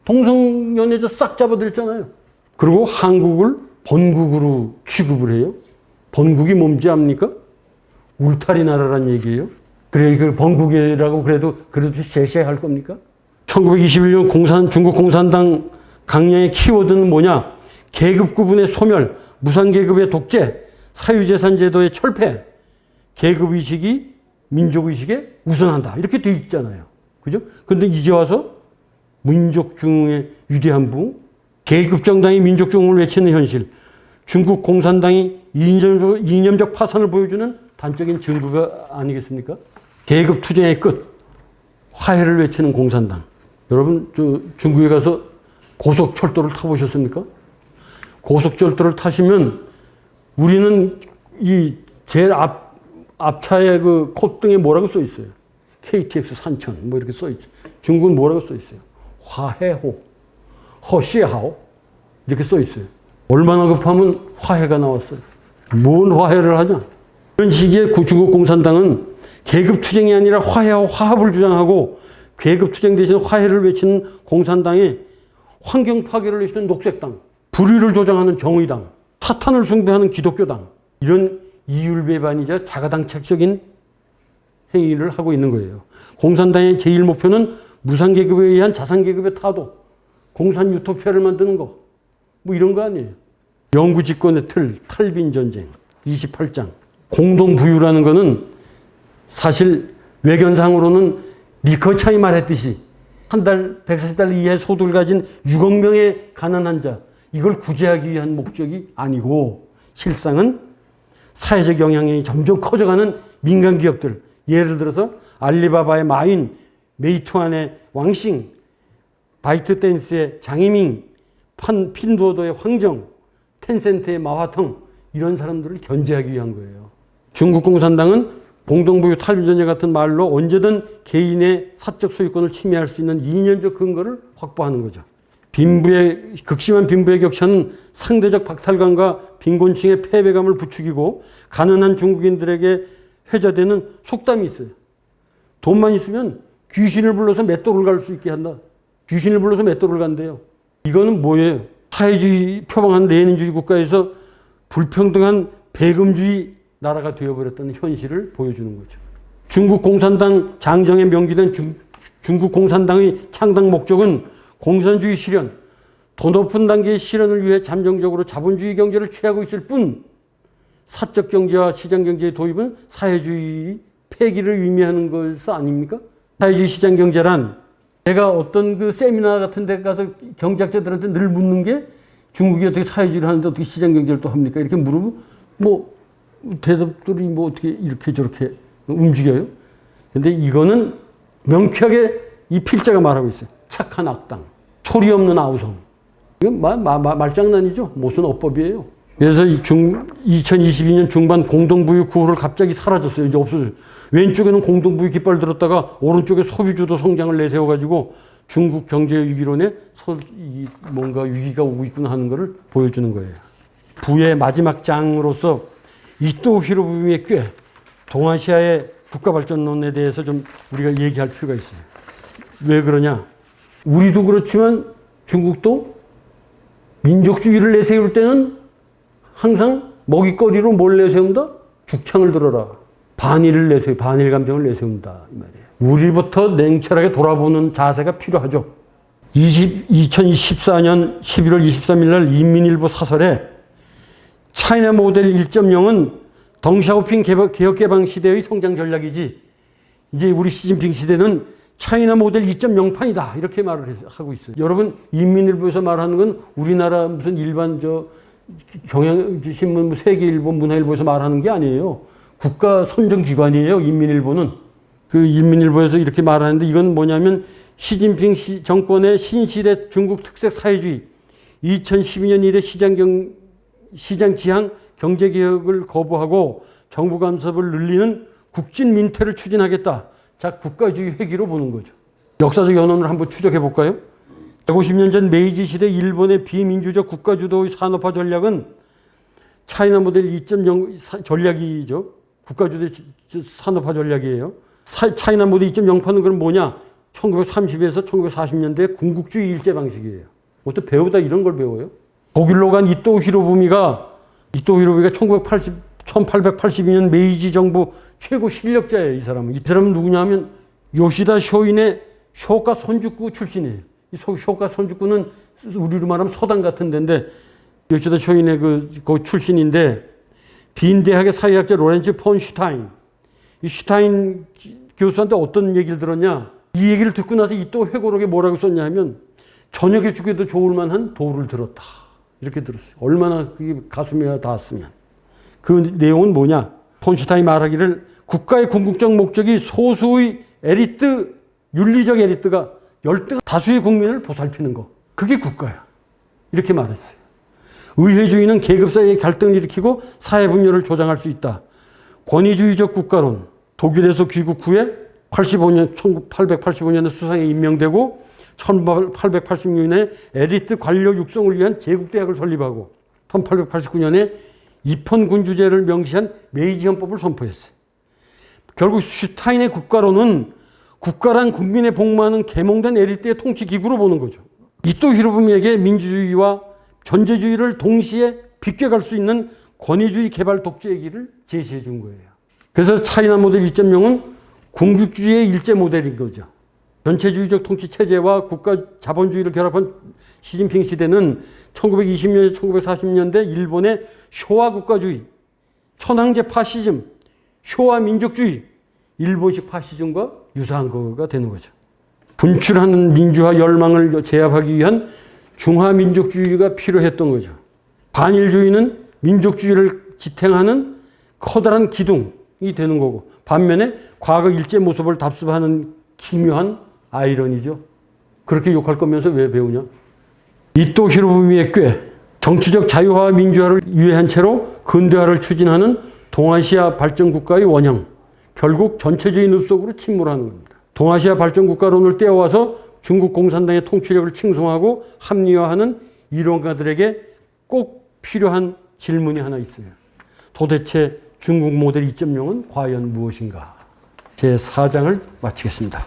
동성연애자 싹 잡아들였잖아요. 그리고 한국을 번국으로 취급을 해요. 번국이 뭔지 압니까? 울타리 나라란 얘기예요. 그래, 그 번국이라고 그래도 제시할 겁니까? 1921년 중국 공산당 강령의 키워드는 뭐냐? 계급 구분의 소멸, 무산계급의 독재, 사유재산 제도의 철폐, 계급의식이 민족의식에 우선한다. 이렇게 돼 있잖아요. 그죠? 근데 이제 와서 민족중흥의 위대한 부흥, 계급정당이 민족중흥을 외치는 현실, 중국 공산당이 이념적 파산을 보여주는 단적인 증거가 아니겠습니까? 계급투쟁의 끝, 화해를 외치는 공산당. 여러분, 중국에 가서 고속철도를 타보셨습니까? 고속철도를 타시면 우리는 이 제일 앞차에 그 콧등에 뭐라고 써 있어요? KTX 산천 뭐 이렇게 써 있죠. 중국은 뭐라고 써 있어요? 화해호, 허시하오 이렇게 써 있어요. 얼마나 급하면 화해가 나왔어요. 뭔 화해를 하냐? 이런 시기에 중국 공산당은 계급투쟁이 아니라 화해와 화합을 주장하고 계급투쟁 대신 화해를 외치는 공산당에 환경 파괴를 외치는 녹색당, 불의를 조장하는 정의당, 사탄을 숭배하는 기독교당 이런 이율배반이자 자가당착적인 행위를 하고 있는 거예요. 공산당의 제1 목표는 무산계급에 의한 자산계급의 타도, 공산 유토피아를 만드는 거, 뭐 이런 거 아니에요. 영구집권의 틀, 탈빈전쟁, 28장. 공동부유라는 거는 사실 외견상으로는 리커창이 말했듯이 한 달, 140달러 이하의 소득을 가진 6억 명의 가난한 자, 이걸 구제하기 위한 목적이 아니고 실상은 사회적 영향력이 점점 커져가는 민간 기업들, 예를 들어서 알리바바의 마윈, 메이투안의 왕싱, 바이트댄스의 장이밍, 핀도어의 황정, 텐센트의 마화텅, 이런 사람들을 견제하기 위한 거예요. 중국 공산당은 공동부유 탈빈전제 같은 말로 언제든 개인의 사적 소유권을 침해할 수 있는 이념적 근거를 확보하는 거죠. 극심한 빈부의 격차는 상대적 박탈감과 빈곤층의 패배감을 부추기고 가난한 중국인들에게 회자되는 속담이 있어요. 돈만 있으면 귀신을 불러서 맷돌을 갈 수 있게 한다. 귀신을 불러서 맷돌을 간대요. 이거는 뭐예요? 사회주의 표방한 레닌주의 국가에서 불평등한 배금주의 나라가 되어버렸다는 현실을 보여주는 거죠. 중국 공산당 장정에 명기된 중국 공산당의 창당 목적은 공산주의 실현, 더 높은 단계의 실현을 위해 잠정적으로 자본주의 경제를 취하고 있을 뿐 사적 경제와 시장 경제의 도입은 사회주의 폐기를 의미하는 것 아닙니까? 사회주의 시장 경제란 제가 어떤 그 세미나 같은 데 가서 경제학자들한테 늘 묻는 게 중국이 어떻게 사회주의를 하는데 어떻게 시장 경제를 또 합니까? 이렇게 물으면 뭐 대답들이 뭐 어떻게 이렇게 저렇게 움직여요? 근데 이거는 명쾌하게 이 필자가 말하고 있어요. 착한 악당, 소리 없는 아우성. 이건 말장난이죠. 무슨 어법이에요. 그래서 2022년 중반 공동부유 구호를 갑자기 사라졌어요. 이제 없어져요. 왼쪽에는 공동부유 깃발 들었다가 오른쪽에 소비주도 성장을 내세워가지고 중국 경제 위기론에 뭔가 위기가 오고 있구나 하는 것을 보여주는 거예요. 부의 마지막 장으로서 이토 히로부미의 꾀, 동아시아의 국가발전론에 대해서 좀 우리가 얘기할 필요가 있어요. 왜 그러냐? 우리도 그렇지만 중국도 민족주의를 내세울 때는 항상 먹잇거리로 뭘 내세운다? 죽창을 들어라. 반일 감정을 내세운다. 이 말이에요. 우리부터 냉철하게 돌아보는 자세가 필요하죠. 2014년 11월 23일 날 인민일보 사설에 차이나 모델 1.0은 덩샤오핑 개혁개방 시대의 성장 전략이지 이제 우리 시진핑 시대는 차이나 모델 2.0판이다 이렇게 말을 하고 있어요. 여러분 인민일보에서 말하는 건 우리나라 무슨 일반 경향신문, 세계일보, 문화일보에서 말하는 게 아니에요. 국가 선정기관이에요. 인민일보는. 그 인민일보에서 이렇게 말하는데 이건 뭐냐면 시진핑 정권의 신시대 중국 특색 사회주의 2012년 이래 시장 지향 경제개혁을 거부하고 정부 간섭을 늘리는 국진 민퇴를 추진하겠다. 자, 국가주의 회귀로 보는 거죠. 역사적 연원을 한번 추적해 볼까요? 150년 전 메이지 시대 일본의 비민주적 국가주도의 산업화 전략은 차이나 모델 2.0 전략이죠. 국가주도 산업화 전략이에요. 차이나 모델 2.0판은 그럼 뭐냐? 1930에서 1940년대 군국주의 일제 방식이에요. 어떻게 배우다 이런 걸 배워요? 독일로 간 이토 히로부미가 1882년 메이지 정부 최고 실력자예요. 이 사람은 누구냐면 요시다 쇼인의 쇼카 손주쿠 출신이에요. 이 쇼카 손주쿠는 우리로 말하면 서당 같은 데인데 요시다 쇼인의 그 출신인데 빈 대학의 사회학자 로렌츠 폰 슈타인. 이 슈타인 교수한테 어떤 얘기를 들었냐? 이 얘기를 듣고 나서 이토 회고록에 뭐라고 썼냐 하면 저녁에 죽여도 좋을 만한 도를 들었다. 이렇게 들었어요. 얼마나 그게 가슴에 닿았으면. 그 내용은 뭐냐? 폰슈타인이 말하기를 국가의 궁극적 목적이 소수의 에리트, 윤리적 에리트가 열등 다수의 국민을 보살피는 거. 그게 국가야. 이렇게 말했어요. 의회주의는 계급 사이의 갈등을 일으키고 사회 분열을 조장할 수 있다. 권위주의적 국가론. 독일에서 귀국 후에 1885년에 수상에 임명되고 1886년에 에리트 관료 육성을 위한 제국대학을 설립하고 1889년에 입헌군주제를 명시한 메이지 헌법을 선포했어요. 결국 슈타인의 국가론은 국가란 국민의 복무하는 계몽된 에리트의 통치기구로 보는 거죠. 이토 히로부미에게 민주주의와 전제주의를 동시에 비껴갈 수 있는 권위주의 개발 독재의 길을 제시해 준 거예요. 그래서 차이나 모델 2.0은 군국주의의 일제 모델인 거죠. 전체주의적 통치 체제와 국가 자본주의를 결합한 시진핑 시대는 1920년에서 1940년대 일본의 쇼와 국가주의, 천황제 파시즘, 쇼와 민족주의, 일본식 파시즘과 유사한 거가 되는 거죠. 분출하는 민주화 열망을 제압하기 위한 중화민족주의가 필요했던 거죠. 반일주의는 민족주의를 지탱하는 커다란 기둥이 되는 거고, 반면에 과거 일제 모습을 답습하는 기묘한 아이러니죠. 그렇게 욕할 거면서 왜 배우냐? 이토 히로부미의 꾀, 정치적 자유화와 민주화를 유예한 채로 근대화를 추진하는 동아시아 발전국가의 원형, 결국 전체주의 늪속으로 침몰하는 겁니다. 동아시아 발전국가론을 떼어와서 중국 공산당의 통치력을 칭송하고 합리화하는 이론가들에게 꼭 필요한 질문이 하나 있어요. 도대체 중국 모델 2.0은 과연 무엇인가? 제 4장을 마치겠습니다.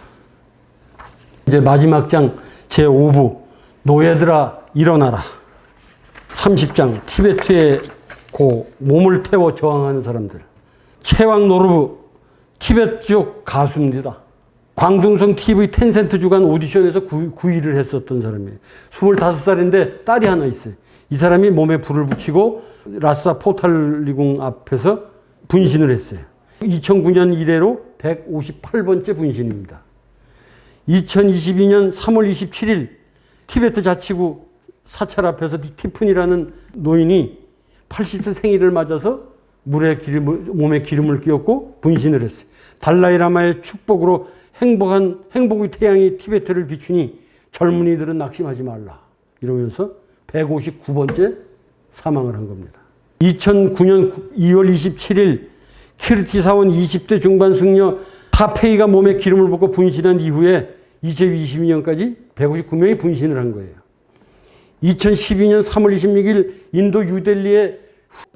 이제 마지막 장 제5부 노예들아 일어나라. 30장 티베트의 몸을 태워 저항하는 사람들. 채왕 노르부 티베트족 가수입니다. 광둥성 TV 텐센트 주간 오디션에서 9위를 했었던 사람이에요. 25살인데 딸이 하나 있어요. 이 사람이 몸에 불을 붙이고 라싸 포탈리궁 앞에서 분신을 했어요. 2009년 이래로 158번째 분신입니다. 2022년 3월 27일 티베트 자치구 사찰 앞에서 티푼이라는 노인이 80세 생일을 맞아서 몸에 기름을 끼얹고 분신을 했어요. 달라이라마의 축복으로 행복의 태양이 티베트를 비추니 젊은이들은 낙심하지 말라. 이러면서 159번째 사망을 한 겁니다. 2009년 2월 27일 키르티 사원 20대 중반 승려 타페이가 몸에 기름을 붓고 분신한 이후에 2022년까지 159명이 분신을 한 거예요. 2012년 3월 26일 인도 뉴델리의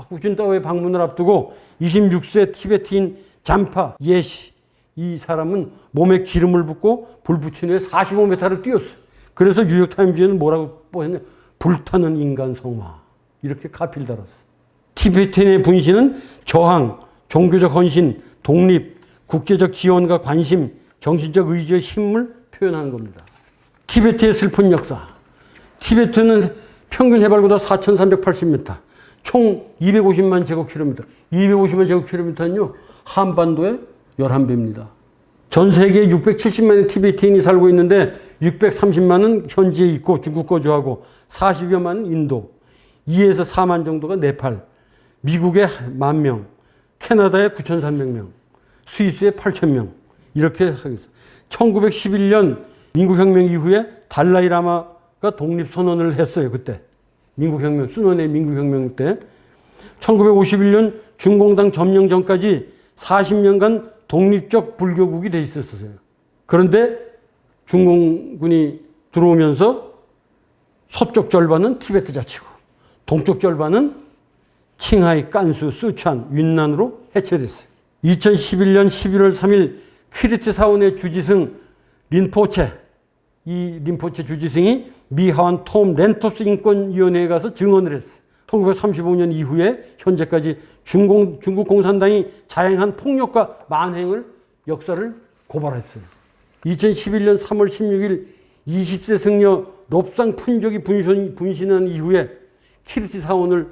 후준타오의 방문을 앞두고 26세 티베트인 잠파 예시, 이 사람은 몸에 기름을 붓고 불 붙인 후에 45m를 뛰었어요. 그래서 뉴욕타임즈에는 뭐라고 했냐? 불타는 인간 성화. 이렇게 카피를 달았어요. 티베트인의 분신은 저항, 종교적 헌신, 독립, 국제적 지원과 관심, 정신적 의지의 힘을 표현하는 겁니다. 티베트의 슬픈 역사. 티베트는 평균 해발고도 4,380m, 총 250만 제곱킬로미터. 250만 제곱킬로미터는요, 한반도의 11배입니다. 전 세계에 670만의 티베트인이 살고 있는데 630만은 현지에 있고 중국 거주하고 40여만은 인도, 2에서 4만 정도가 네팔, 미국에 10,000명, 캐나다에 9,300명, 스위스에 8,000명 이렇게 하겠어요. 1911년 민국혁명 이후에 달라이라마가 독립선언을 했어요. 그때 민국혁명, 순원의 민국혁명 때 1951년 중공당 점령 전까지 40년간 독립적 불교국이 돼 있었어요. 그런데 중공군이 들어오면서 서쪽 절반은 티베트 자치구, 동쪽 절반은 칭하이, 깐수, 스촨, 윈난으로 해체됐어요. 2011년 11월 3일 키르티 사원의 주지승 린포체, 이 린포체 주지승이 미 하완 톰 렌토스 인권위원회에 가서 증언을 했어요. 1935년 이후에 현재까지 중국 공산당이 자행한 폭력과 만행을 역사를 고발했어요. 2011년 3월 16일 20세 승려 롭상 푼족이 분신한 이후에 키르티 사원을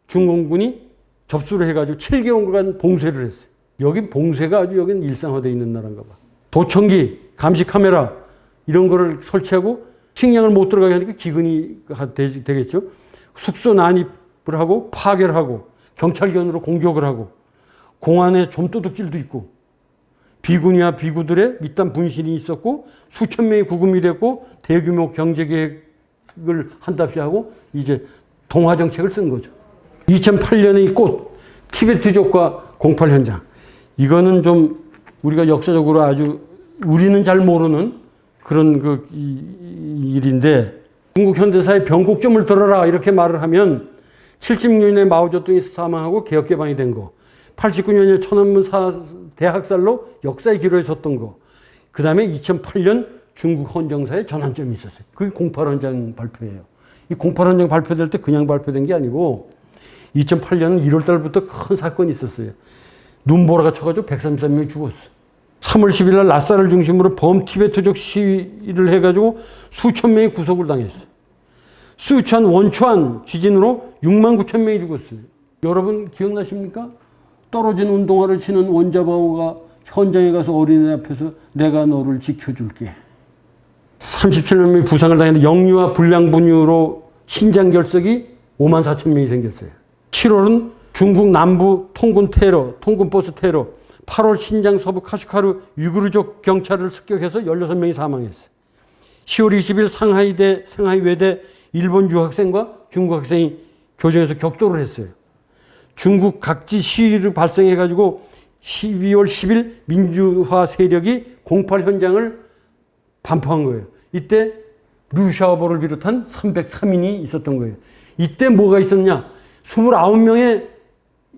중공군이 접수를 해가지고 7개월간 봉쇄를 했어요. 여기 봉쇄가 아주 여기는 일상화되어 있는 나라인가 봐. 도청기, 감시 카메라 이런 거를 설치하고 식량을 못 들어가게 하니까 기근이 되겠죠. 숙소 난입을 하고 파괴를 하고 경찰견으로 공격을 하고 공안에 좀도둑질도 있고 비군이와 비구들의密담 분신이 있었고 수천 명이 구금이 됐고 대규모 경제계획을 한답시 하고 이제 동화정책을 쓴 거죠. 2008년의 이 꽃, 티베트족과 공팔 현장. 이거는 좀 우리가 역사적으로 아주 우리는 잘 모르는 그런 일인데 중국 현대사의 변곡점을 들어라 이렇게 말을 하면 76년에 마오쩌둥이 사망하고 개혁개방이 된 거, 89년에 천안문 대학살로 역사의 기로에 섰던 거, 그 다음에 2008년 중국 헌정사의 전환점이 있었어요. 그게 08헌장 발표예요. 이 08헌장 발표될 때 그냥 발표된 게 아니고 2008년 1월 달부터 큰 사건이 있었어요. 눈보라가 쳐가지고 133명이 죽었어요. 3월 10일 날 라싸를 중심으로 범티베트족 시위를 해가지고 수천 명이 구속을 당했어요. 스촨 원추안 지진으로 6만 9천 명이 죽었어요. 여러분 기억나십니까? 떨어진 운동화를 신은 원자바오가 현장에 가서 어린애 앞에서 내가 너를 지켜줄게. 37명이 부상을 당했는데 역류와 불량분유로 신장결석이 5만 4천 명이 생겼어요. 7월은 중국 남부 통군 테러, 통군 버스 테러, 8월 신장 서부 카슈카르 위구르족 경찰을 습격해서 16명이 사망했어요. 10월 20일 상하이 외대 일본 유학생과 중국 학생이 교정에서 격돌을 했어요. 중국 각지 시위를 발생해가지고 12월 10일 민주화 세력이 공팔 현장을 반포한 거예요. 이때 류샤오보를 비롯한 303인이 있었던 거예요. 이때 뭐가 있었냐? 29명의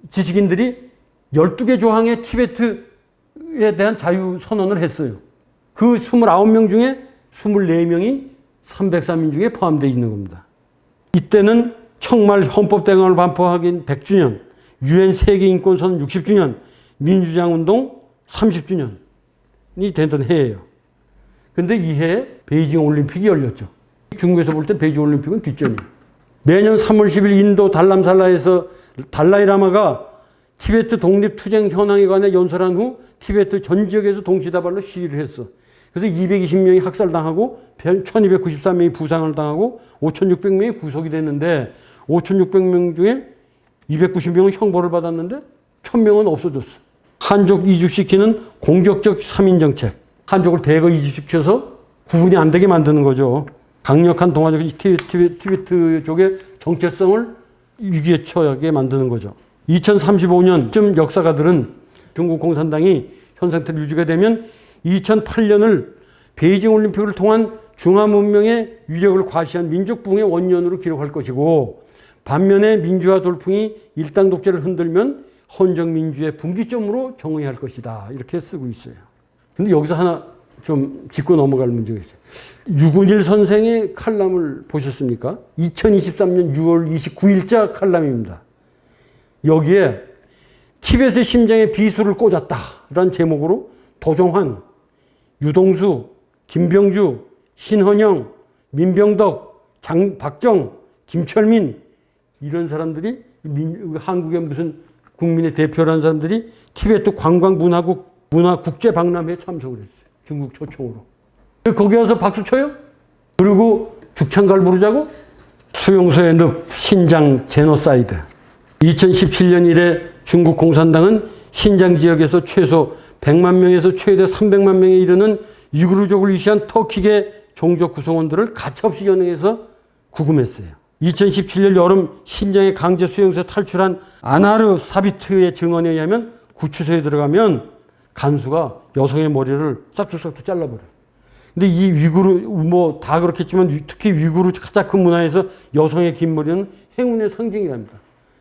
지식인들이 12개 조항의 티베트에 대한 자유 선언을 했어요. 그 29명 중에 24명이 303인 중에 포함되어 있는 겁니다. 이때는 청말 헌법대강을 반포하긴 100주년, 유엔 세계인권선언 60주년, 민주장운동 30주년이 되던 해예요. 근데 이 해에 베이징 올림픽이 열렸죠. 중국에서 볼 때 베이징 올림픽은 뒷전이에요. 매년 3월 10일 인도 달람살라에서 달라이라마가 티베트 독립투쟁 현황에 관해 연설한 후 티베트 전 지역에서 동시다발로 시위를 했어. 그래서 220명이 학살당하고 1294명이 부상을 당하고 5600명이 구속이 됐는데 5600명 중에 290명은 형벌을 받았는데 1000명은 없어졌어. 한족 이주시키는 공격적 3인 정책. 한족을 대거 이주시켜서 구분이 안 되게 만드는 거죠. 강력한 동아적 티베트족의 정체성을 위기에 처하게 만드는 거죠. 2035년쯤 역사가들은 중국 공산당이 현 상태로 유지가 되면 2008년을 베이징 올림픽을 통한 중화 문명의 위력을 과시한 민족 부흥의 원년으로 기록할 것이고, 반면에 민주화 돌풍이 일당 독재를 흔들면 헌정 민주의 분기점으로 정의할 것이다. 이렇게 쓰고 있어요. 근데 여기서 하나 좀 짚고 넘어갈 문제가 있어요. 유근일 선생의 칼럼을 보셨습니까? 2023년 6월 29일자 칼럼입니다. 여기에 티벳의 심장에 비수를 꽂았다라는 제목으로 도종환, 유동수, 김병주, 신헌영, 민병덕, 박정, 김철민 이런 사람들이 한국의 무슨 국민의 대표라는 사람들이 티베트 관광문화국 문화국제박람회에 참석을 했어요. 중국 초청으로. 거기 가서 박수 쳐요? 그리고 죽창가를 부르자고? 수용소의 늪, 신장 제노사이드. 2017년 이래 중국 공산당은 신장 지역에서 최소 100만 명에서 최대 300만 명에 이르는 유구르족을 위시한 터키계 종족 구성원들을 가차없이 연행해서 구금했어요. 2017년 여름 신장의 강제 수용소에 탈출한 아나르 사비트의 증언에 의하면 구치소에 들어가면 간수가 여성의 머리를 싹둑싹둑 잘라버려요. 근데 이 위구르, 뭐 다 그렇겠지만 특히 위구르 카자크 문화에서 여성의 긴 머리는 행운의 상징이랍니다.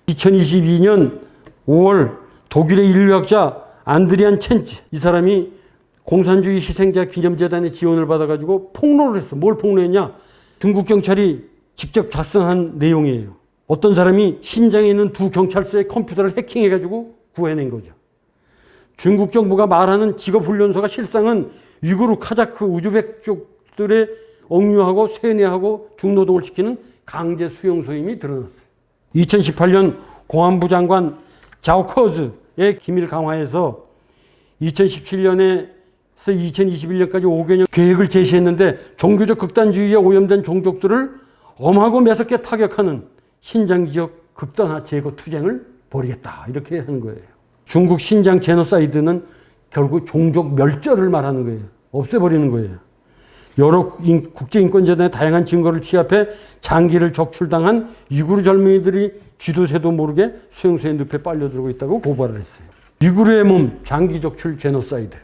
2022년 5월 독일의 인류학자 안드리안 첸츠, 이 사람이 공산주의 희생자 기념재단의 지원을 받아가지고 폭로를 했어. 뭘 폭로했냐? 중국 경찰이 직접 작성한 내용이에요. 어떤 사람이 신장에 있는 두 경찰서의 컴퓨터를 해킹해가지고 구해낸 거죠. 중국 정부가 말하는 직업훈련소가 실상은 위구르, 카자크, 우즈벡 쪽들의 억류하고 세뇌하고 중노동을 시키는 강제 수용소임이 드러났어요. 2018년 공안부 장관 자오커즈의 기밀 강화에서 2017년에서 2021년까지 5개년 계획을 제시했는데 종교적 극단주의에 오염된 종족들을 엄하고 매섭게 타격하는 신장 지역 극단화 제거 투쟁을 벌이겠다. 이렇게 하는 거예요. 중국 신장 제노사이드는 결국 종족 멸절을 말하는 거예요. 없애버리는 거예요. 여러 국제인권재단의 다양한 증거를 취합해 장기를 적출당한 위구르 젊은이들이 쥐도 새도 모르게 수용소의 늪에 빨려들고 있다고 고발을 했어요. 위구르의 몸 장기 적출 제노사이드.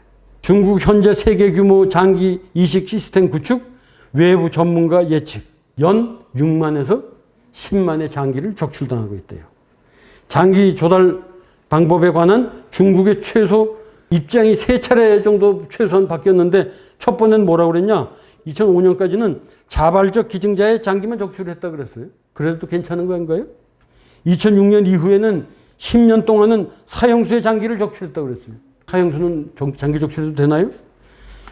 중국 현재 세계 규모 장기 이식 시스템 구축, 외부 전문가 예측. 연 6만에서 10만의 장기를 적출당하고 있대요. 장기 조달 방법에 관한 중국의 최소 입장이 3차례 정도 최소한 바뀌었는데, 첫 번째는 뭐라고 그랬냐? 2005년까지는 자발적 기증자의 장기만 적출했다 그랬어요. 그래도 괜찮은 건가요? 2006년 이후에는 10년 동안은 사형수의 장기를 적출했다 그랬어요. 사형수는 장기 적출해도 되나요?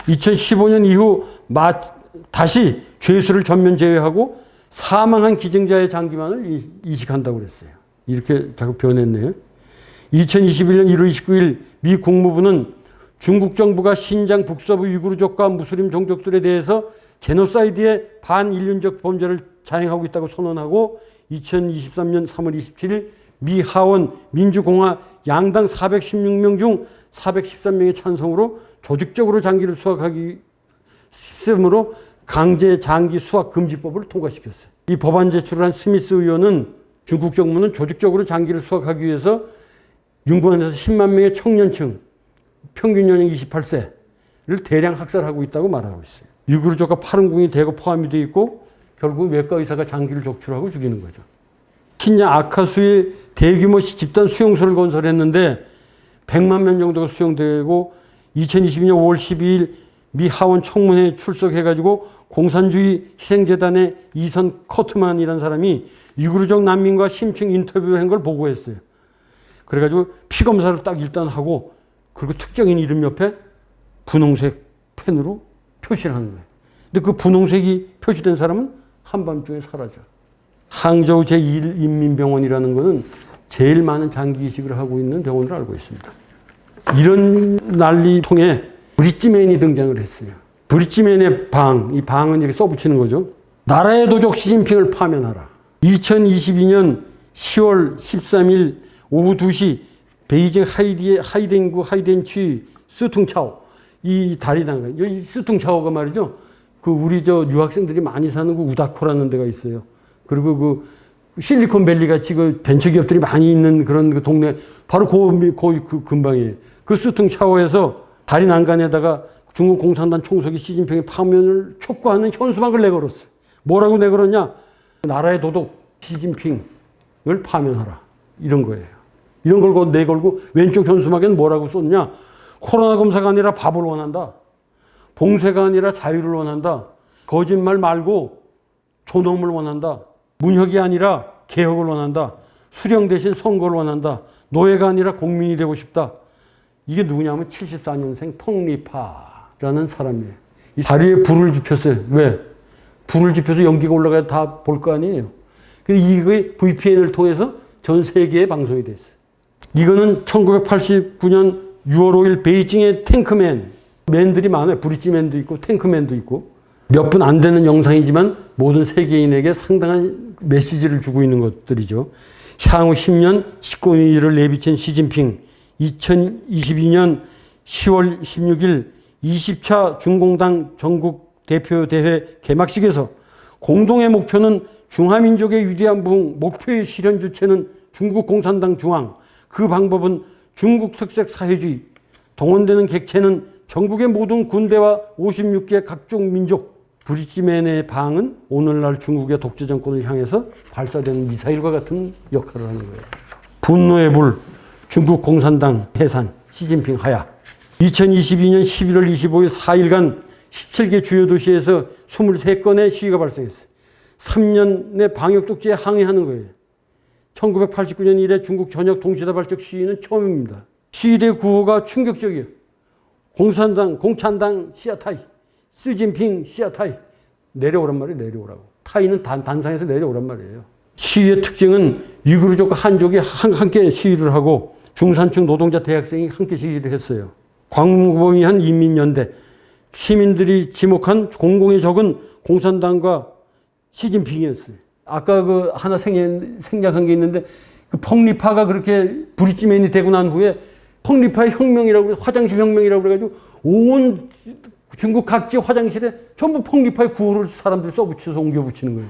2015년 이후 다시 죄수를 전면 제외하고 사망한 기증자의 장기만을 이식한다고 그랬어요. 이렇게 자꾸 변했네요. 2021년 1월 29일 미 국무부는 중국 정부가 신장 북서부 위구르족과 무슬림 종족들에 대해서 제노사이드의 반인륜적 범죄를 자행하고 있다고 선언하고 2023년 3월 27일 미 하원 민주공화 양당 416명 중 413명의 찬성으로 조직적으로 장기를 수확하기 시스템으로 강제 장기 수확 금지법을 통과시켰어요. 이 법안 제출을 한 스미스 의원은 중국 정부는 조직적으로 장기를 수확하기 위해서 윤관에서 10만 명의 청년층 평균 연령 28세를 대량 학살하고 있다고 말하고 있어요. 위구르족과 파룬궁이 대거 포함이 되어 있고 결국 외과 의사가 장기를 적출하고 죽이는 거죠. 신장 아카수에 대규모 집단 수용소를 건설했는데 100만 명 정도가 수용되고 2022년 5월 12일 미 하원 청문회에 출석해가지고 공산주의 희생재단의 이선 커트만이라는 사람이 위구르족 난민과 심층 인터뷰를 한 걸 보고했어요. 그래가지고 피검사를 딱 일단 하고 그리고 특정인 이름 옆에 분홍색 펜으로 표시를 하는 거예요. 근데 그 분홍색이 표시된 사람은 한밤중에 사라져. 항저우 제1인민병원이라는 것은 제일 많은 장기 이식을 하고 있는 병원으로 알고 있습니다. 이런 난리통에 브릿지맨이 등장을 했어요. 브릿지맨의 방, 이 방은 이렇게 써붙이는 거죠. 나라의 도적 시진핑을 파면하라. 2022년 10월 13일 오후 2시 베이징 하이덴구 하이덴취 스퉁차오 이 다리 단가 이 스퉁차오가 말이죠. 그 우리 유학생들이 많이 사는 그 우다코라는 데가 있어요. 그리고 그 실리콘밸리 같이 그 벤처기업들이 많이 있는 그런 그 동네 바로 그 근방이에요. 그 스퉁차오에서 다리 난간에다가 중국 공산당 총석이 시진핑의 파면을 촉구하는 현수막을 내걸었어요. 뭐라고 내걸었냐? 나라의 도덕 시진핑을 파면하라. 이런 거예요. 이런 걸 내걸고 왼쪽 현수막에는 뭐라고 썼냐? 코로나 검사가 아니라 밥을 원한다. 봉쇄가 아니라 자유를 원한다. 거짓말 말고 존엄을 원한다. 문혁이 아니라 개혁을 원한다. 수령 대신 선거를 원한다. 노예가 아니라 국민이 되고 싶다. 이게 누구냐면 74년생 펑리파라는 사람이에요. 이 다리에 불을 지폈어요. 왜? 불을 지펴서 연기가 올라가야 다 볼 거 아니에요. 이게 VPN을 통해서 전 세계에 방송이 됐어요. 이거는 1989년 6월 5일 베이징의 맨들이 많아요. 브릿지맨도 있고 탱크맨도 있고 몇 분 안 되는 영상이지만 모든 세계인에게 상당한 메시지를 주고 있는 것들이죠. 향후 10년 집권위기를 내비친 시진핑 2022년 10월 16일 20차 중공당 전국 대표대회 개막식에서 공동의 목표는 중화민족의 위대한 부흥, 목표의 실현 주체는 중국 공산당 중앙, 그 방법은 중국 특색 사회주의, 동원되는 객체는 전국의 모든 군대와 56개 각종 민족, 브릿지맨의 방은 오늘날 중국의 독재 정권을 향해서 발사되는 미사일과 같은 역할을 하는 거예요. 분노의 불, 중국 공산당 해산, 시진핑 하야. 2022년 11월 25일 4일간 17개 주요 도시에서 23건의 시위가 발생했어요. 3년의 방역 독재에 항의하는 거예요. 1989년 이래 중국 전역 동시다발적 시위는 처음입니다. 시위대 구호가 충격적이에요. 공산당 시아타이, 시진핑 시아타이. 내려오란 말이에요. 내려오라고. 타이는 단상에서 내려오란 말이에요. 시위의 특징은 위구르족과 한족이 함께 시위를 하고 중산층 노동자 대학생이 함께 시위를 했어요. 광범위한 인민연대, 시민들이 지목한 공공의 적은 공산당과 시진핑이었어요. 아까 그 하나 생략한 게 있는데 그 펑리파가 그렇게 브릿지맨이 되고 난 후에 펑리파의 혁명이라고 화장실 혁명이라고 그래가지고 온 중국 각지 화장실에 전부 펑리파의 구호를 사람들이 써붙여서 옮겨 붙이는 거예요.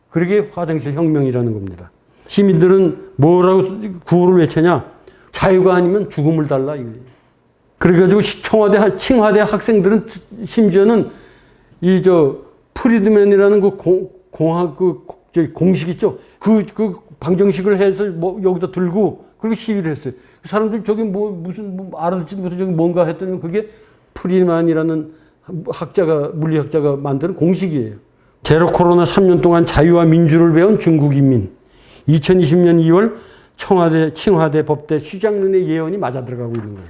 그러게 화장실 혁명이라는 겁니다. 시민들은 뭐라고 구호를 외치냐? 자유가 아니면 죽음을 달라 이거예요. 그래가지고 칭화대 학생들은 심지어는 프리드맨이라는 공식 있죠. 그 방정식을 해서 여기다 들고 그리고 시위를 했어요. 그 사람들 저기 알아듣지 못해 저기 뭔가 했더니 그게 프리드맨이라는 물리학자가 만드는 공식이에요. 제로 코로나 3년 동안 자유와 민주를 배운 중국 인민. 2020년 2월 칭화대 법대 슈장룬의 예언이 맞아 들어가고 있는 거예요.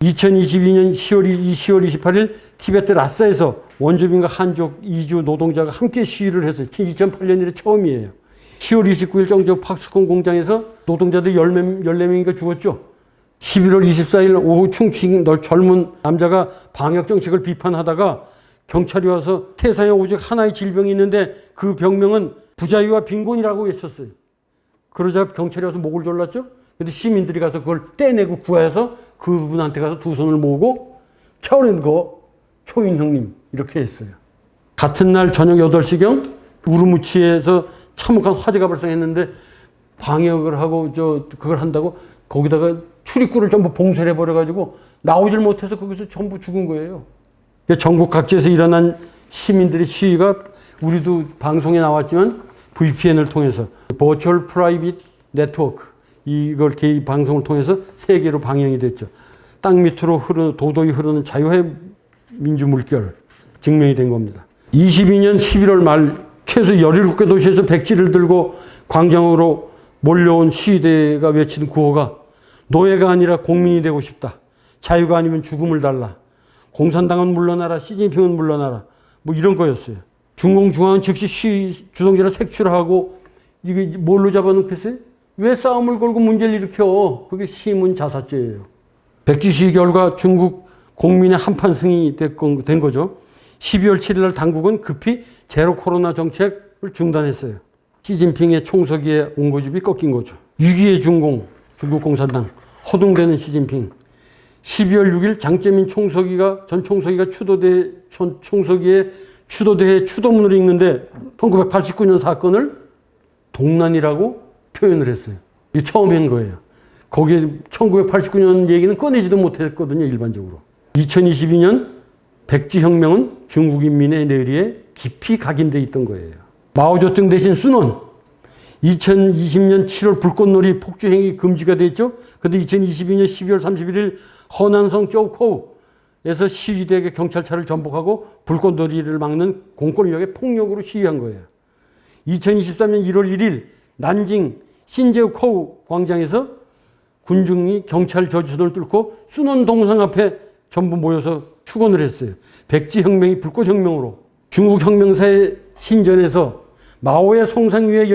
2022년 10월 28일 티베트 라사에서 원주민과 한족 이주 노동자가 함께 시위를 했어요. 2008년 이래 처음이에요. 10월 29일 정저 팍스콘 공장에서 노동자들 14명인가 죽었죠. 11월 24일 오후 충칭 젊은 남자가 방역 정책을 비판하다가 경찰이 와서 세상에 오직 하나의 질병이 있는데 그 병명은 부자유와 빈곤이라고 외쳤어요. 그러자 경찰이 와서 목을 졸랐죠. 근데 시민들이 가서 그걸 떼내고 구해서 그분한테 가서 두 손을 모으고 차오른 거 초인 형님 이렇게 했어요. 같은 날 저녁 8시경 우르무치에서 참혹한 화재가 발생했는데 방역을 하고 그걸 한다고 거기다가 출입구를 전부 봉쇄해 버려가지고 나오질 못해서 거기서 전부 죽은 거예요. 전국 각지에서 일어난 시민들의 시위가 우리도 방송에 나왔지만 VPN을 통해서 버추얼 프라이빗 네트워크 이걸 개입 방송을 통해서 세계로 방영이 됐죠. 땅 밑으로 도도히 흐르는 자유의 민주 물결 증명이 된 겁니다. 22년 11월 말 최소 17개 도시에서 백지를 들고 광장으로 몰려온 시위대가 외치는 구호가 노예가 아니라 공민이 되고 싶다. 자유가 아니면 죽음을 달라. 공산당은 물러나라. 시진핑은 물러나라. 뭐 이런 거였어요. 중공중앙은 즉시 시위 주동자를 색출하고 이게 뭘로 잡아놓겠어요? 왜 싸움을 걸고 문제를 일으켜? 그게 시민 자사죄예요. 백지 시위 결과 중국 공민의 한판 승이 된 거죠. 12월 7일 날 당국은 급히 제로 코로나 정책을 중단했어요. 시진핑의 총서기에 온고집이 꺾인 거죠. 위기의 중공, 중국 공산당, 허둥대는 시진핑. 12월 6일 장제민 전 총서기가 총서기에 추도대회 추도문을 읽는데 1989년 사건을 동란이라고 표현을 했어요. 이게 처음 한 거예요. 거기에 1989년 얘기는 꺼내지도 못했거든요, 일반적으로. 2022년 백지혁명은 중국 인민의 뇌리에 깊이 각인돼 있던 거예요. 마오쩌둥 대신 순원. 2020년 7월 불꽃놀이 폭주행위 금지가 됐죠. 그런데 2022년 12월 31일 허난성 쪼코우에서 시위대에게 경찰차를 전복하고 불꽃놀이를 막는 공권력의 폭력으로 시위한 거예요. 2023년 1월 1일 난징 신제우코우 광장에서 군중이 경찰 저지선을 뚫고 순원 동상 앞에 전부 모여서 축원을 했어요. 백지혁명이 불꽃혁명으로. 중국 혁명사의 신전에서 마오의 성상 위에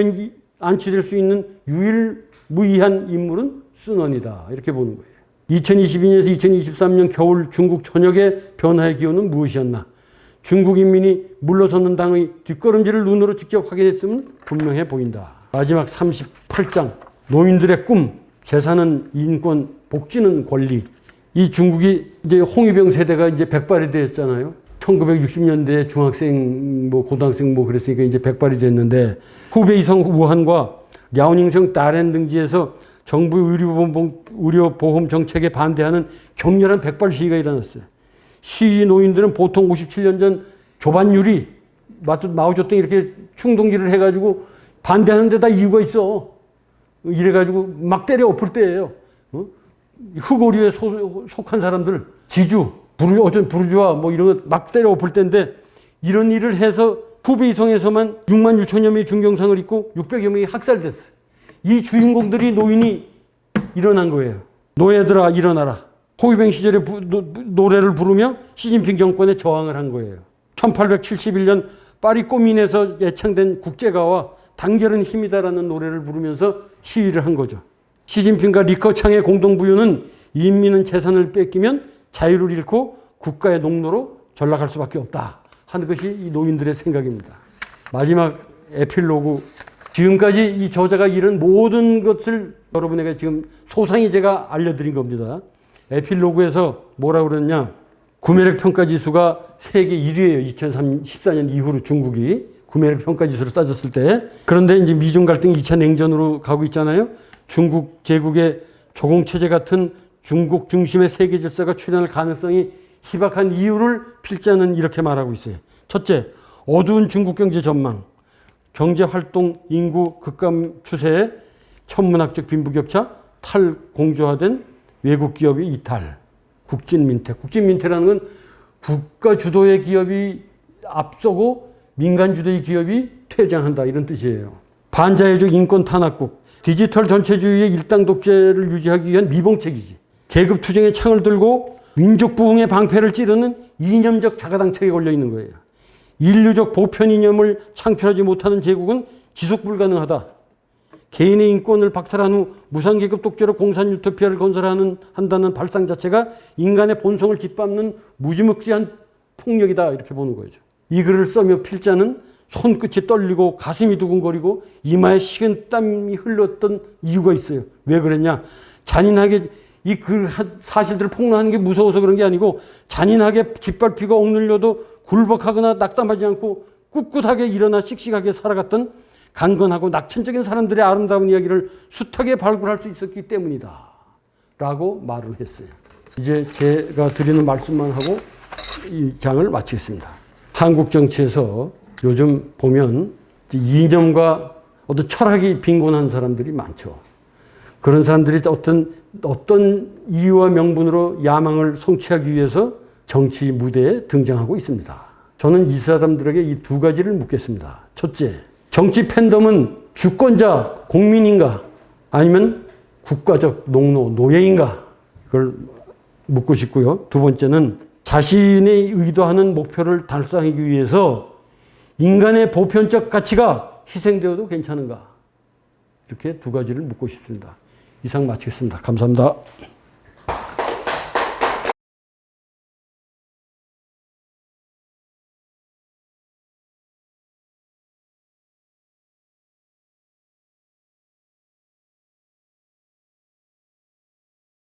안치될 수 있는 유일무이한 인물은 순원이다. 이렇게 보는 거예요. 2022년에서 2023년 겨울 중국 전역의 변화의 기원은 무엇이었나? 중국 인민이 물러서는 당의 뒷걸음질을 눈으로 직접 확인했으면 분명해 보인다. 마지막 38장. 노인들의 꿈, 재산은 인권, 복지는 권리. 이 중국이 이제 홍위병 세대가 이제 백발이 되었잖아요. 1960년대 중학생, 고등학생 그랬으니까 이제 백발이 됐는데 후베이성 우한과 랴오닝성 다롄 등지에서 정부 의료보험 정책에 반대하는 격렬한 백발 시위가 일어났어요. 시위 노인들은 보통 57년 전 조반유리, 마오쩌둥이 이렇게 충동질을 해가지고 반대하는데 다 이유가 있어. 이래가지고 막 때려 엎을 때예요. 흑오류에 속한 사람들, 지주, 부르주아 이런 거 막 때려 엎을 때인데 이런 일을 해서 후베이성에서만 6만 6천여 명의 중경상을 입고 600여 명이 학살됐어요. 이 주인공들이 노인이 일어난 거예요. 노예들아 일어나라. 홍위병 시절에 노래를 부르며 시진핑 정권에 저항을 한 거예요. 1871년 파리 꼬민에서 예창된 국제가와 단결은 힘이다라는 노래를 부르면서 시위를 한 거죠. 시진핑과 리커창의 공동부유는 인민은 재산을 뺏기면 자유를 잃고 국가의 농노로 전락할 수밖에 없다 하는 것이 이 노인들의 생각입니다. 마지막 에필로그. 지금까지 이 저자가 이런 모든 것을 여러분에게 지금 소상히 제가 알려드린 겁니다. 에필로그에서 뭐라고 그랬냐. 구매력 평가 지수가 세계 1위예요. 2014년 이후로 중국이 구매력 평가 지수로 따졌을 때. 그런데 이제 미중 갈등이 2차 냉전으로 가고 있잖아요. 중국 제국의 조공체제 같은 중국 중심의 세계 질서가 출현할 가능성이 희박한 이유를 필자는 이렇게 말하고 있어요. 첫째, 어두운 중국 경제 전망, 경제활동 인구 급감 추세에 천문학적 빈부격차, 탈공조화된 외국 기업의 이탈, 국진민퇴. 국진민퇴라는 건 국가 주도의 기업이 앞서고 민간 주도의 기업이 퇴장한다 이런 뜻이에요. 반자유적 인권 탄압국, 디지털 전체주의의 일당 독재를 유지하기 위한 미봉책이지. 계급 투쟁의 창을 들고 민족 부흥의 방패를 찌르는 이념적 자가당착에 걸려 있는 거예요. 인류적 보편 이념을 창출하지 못하는 제국은 지속 불가능하다. 개인의 인권을 박탈한 후 무상계급 독재로 공산 유토피아를 한다는 발상 자체가 인간의 본성을 짓밟는 무지막지한 폭력이다, 이렇게 보는 거죠. 이 글을 써며 필자는 손끝이 떨리고 가슴이 두근거리고 이마에 식은 땀이 흘렀던 이유가 있어요. 왜 그랬냐? 잔인하게 이 그 사실들을 폭로하는 게 무서워서 그런 게 아니고, 잔인하게 짓밟히고 억눌려도 굴복하거나 낙담하지 않고 꿋꿋하게 일어나 씩씩하게 살아갔던 강건하고 낙천적인 사람들의 아름다운 이야기를 숱하게 발굴할 수 있었기 때문이다, 라고 말을 했어요. 이제 제가 드리는 말씀만 하고 이 장을 마치겠습니다. 한국 정치에서 요즘 보면 이념과 어떤 철학이 빈곤한 사람들이 많죠. 그런 사람들이 어떤 이유와 명분으로 야망을 성취하기 위해서 정치 무대에 등장하고 있습니다. 저는 이 사람들에게 이 두 가지를 묻겠습니다. 첫째, 정치 팬덤은 주권자, 국민인가? 아니면 국가적 농노, 노예인가? 그걸 묻고 싶고요. 두 번째는 자신이 의도하는 목표를 달성하기 위해서 인간의 보편적 가치가 희생되어도 괜찮은가? 이렇게 두 가지를 묻고 싶습니다. 이상 마치겠습니다. 감사합니다.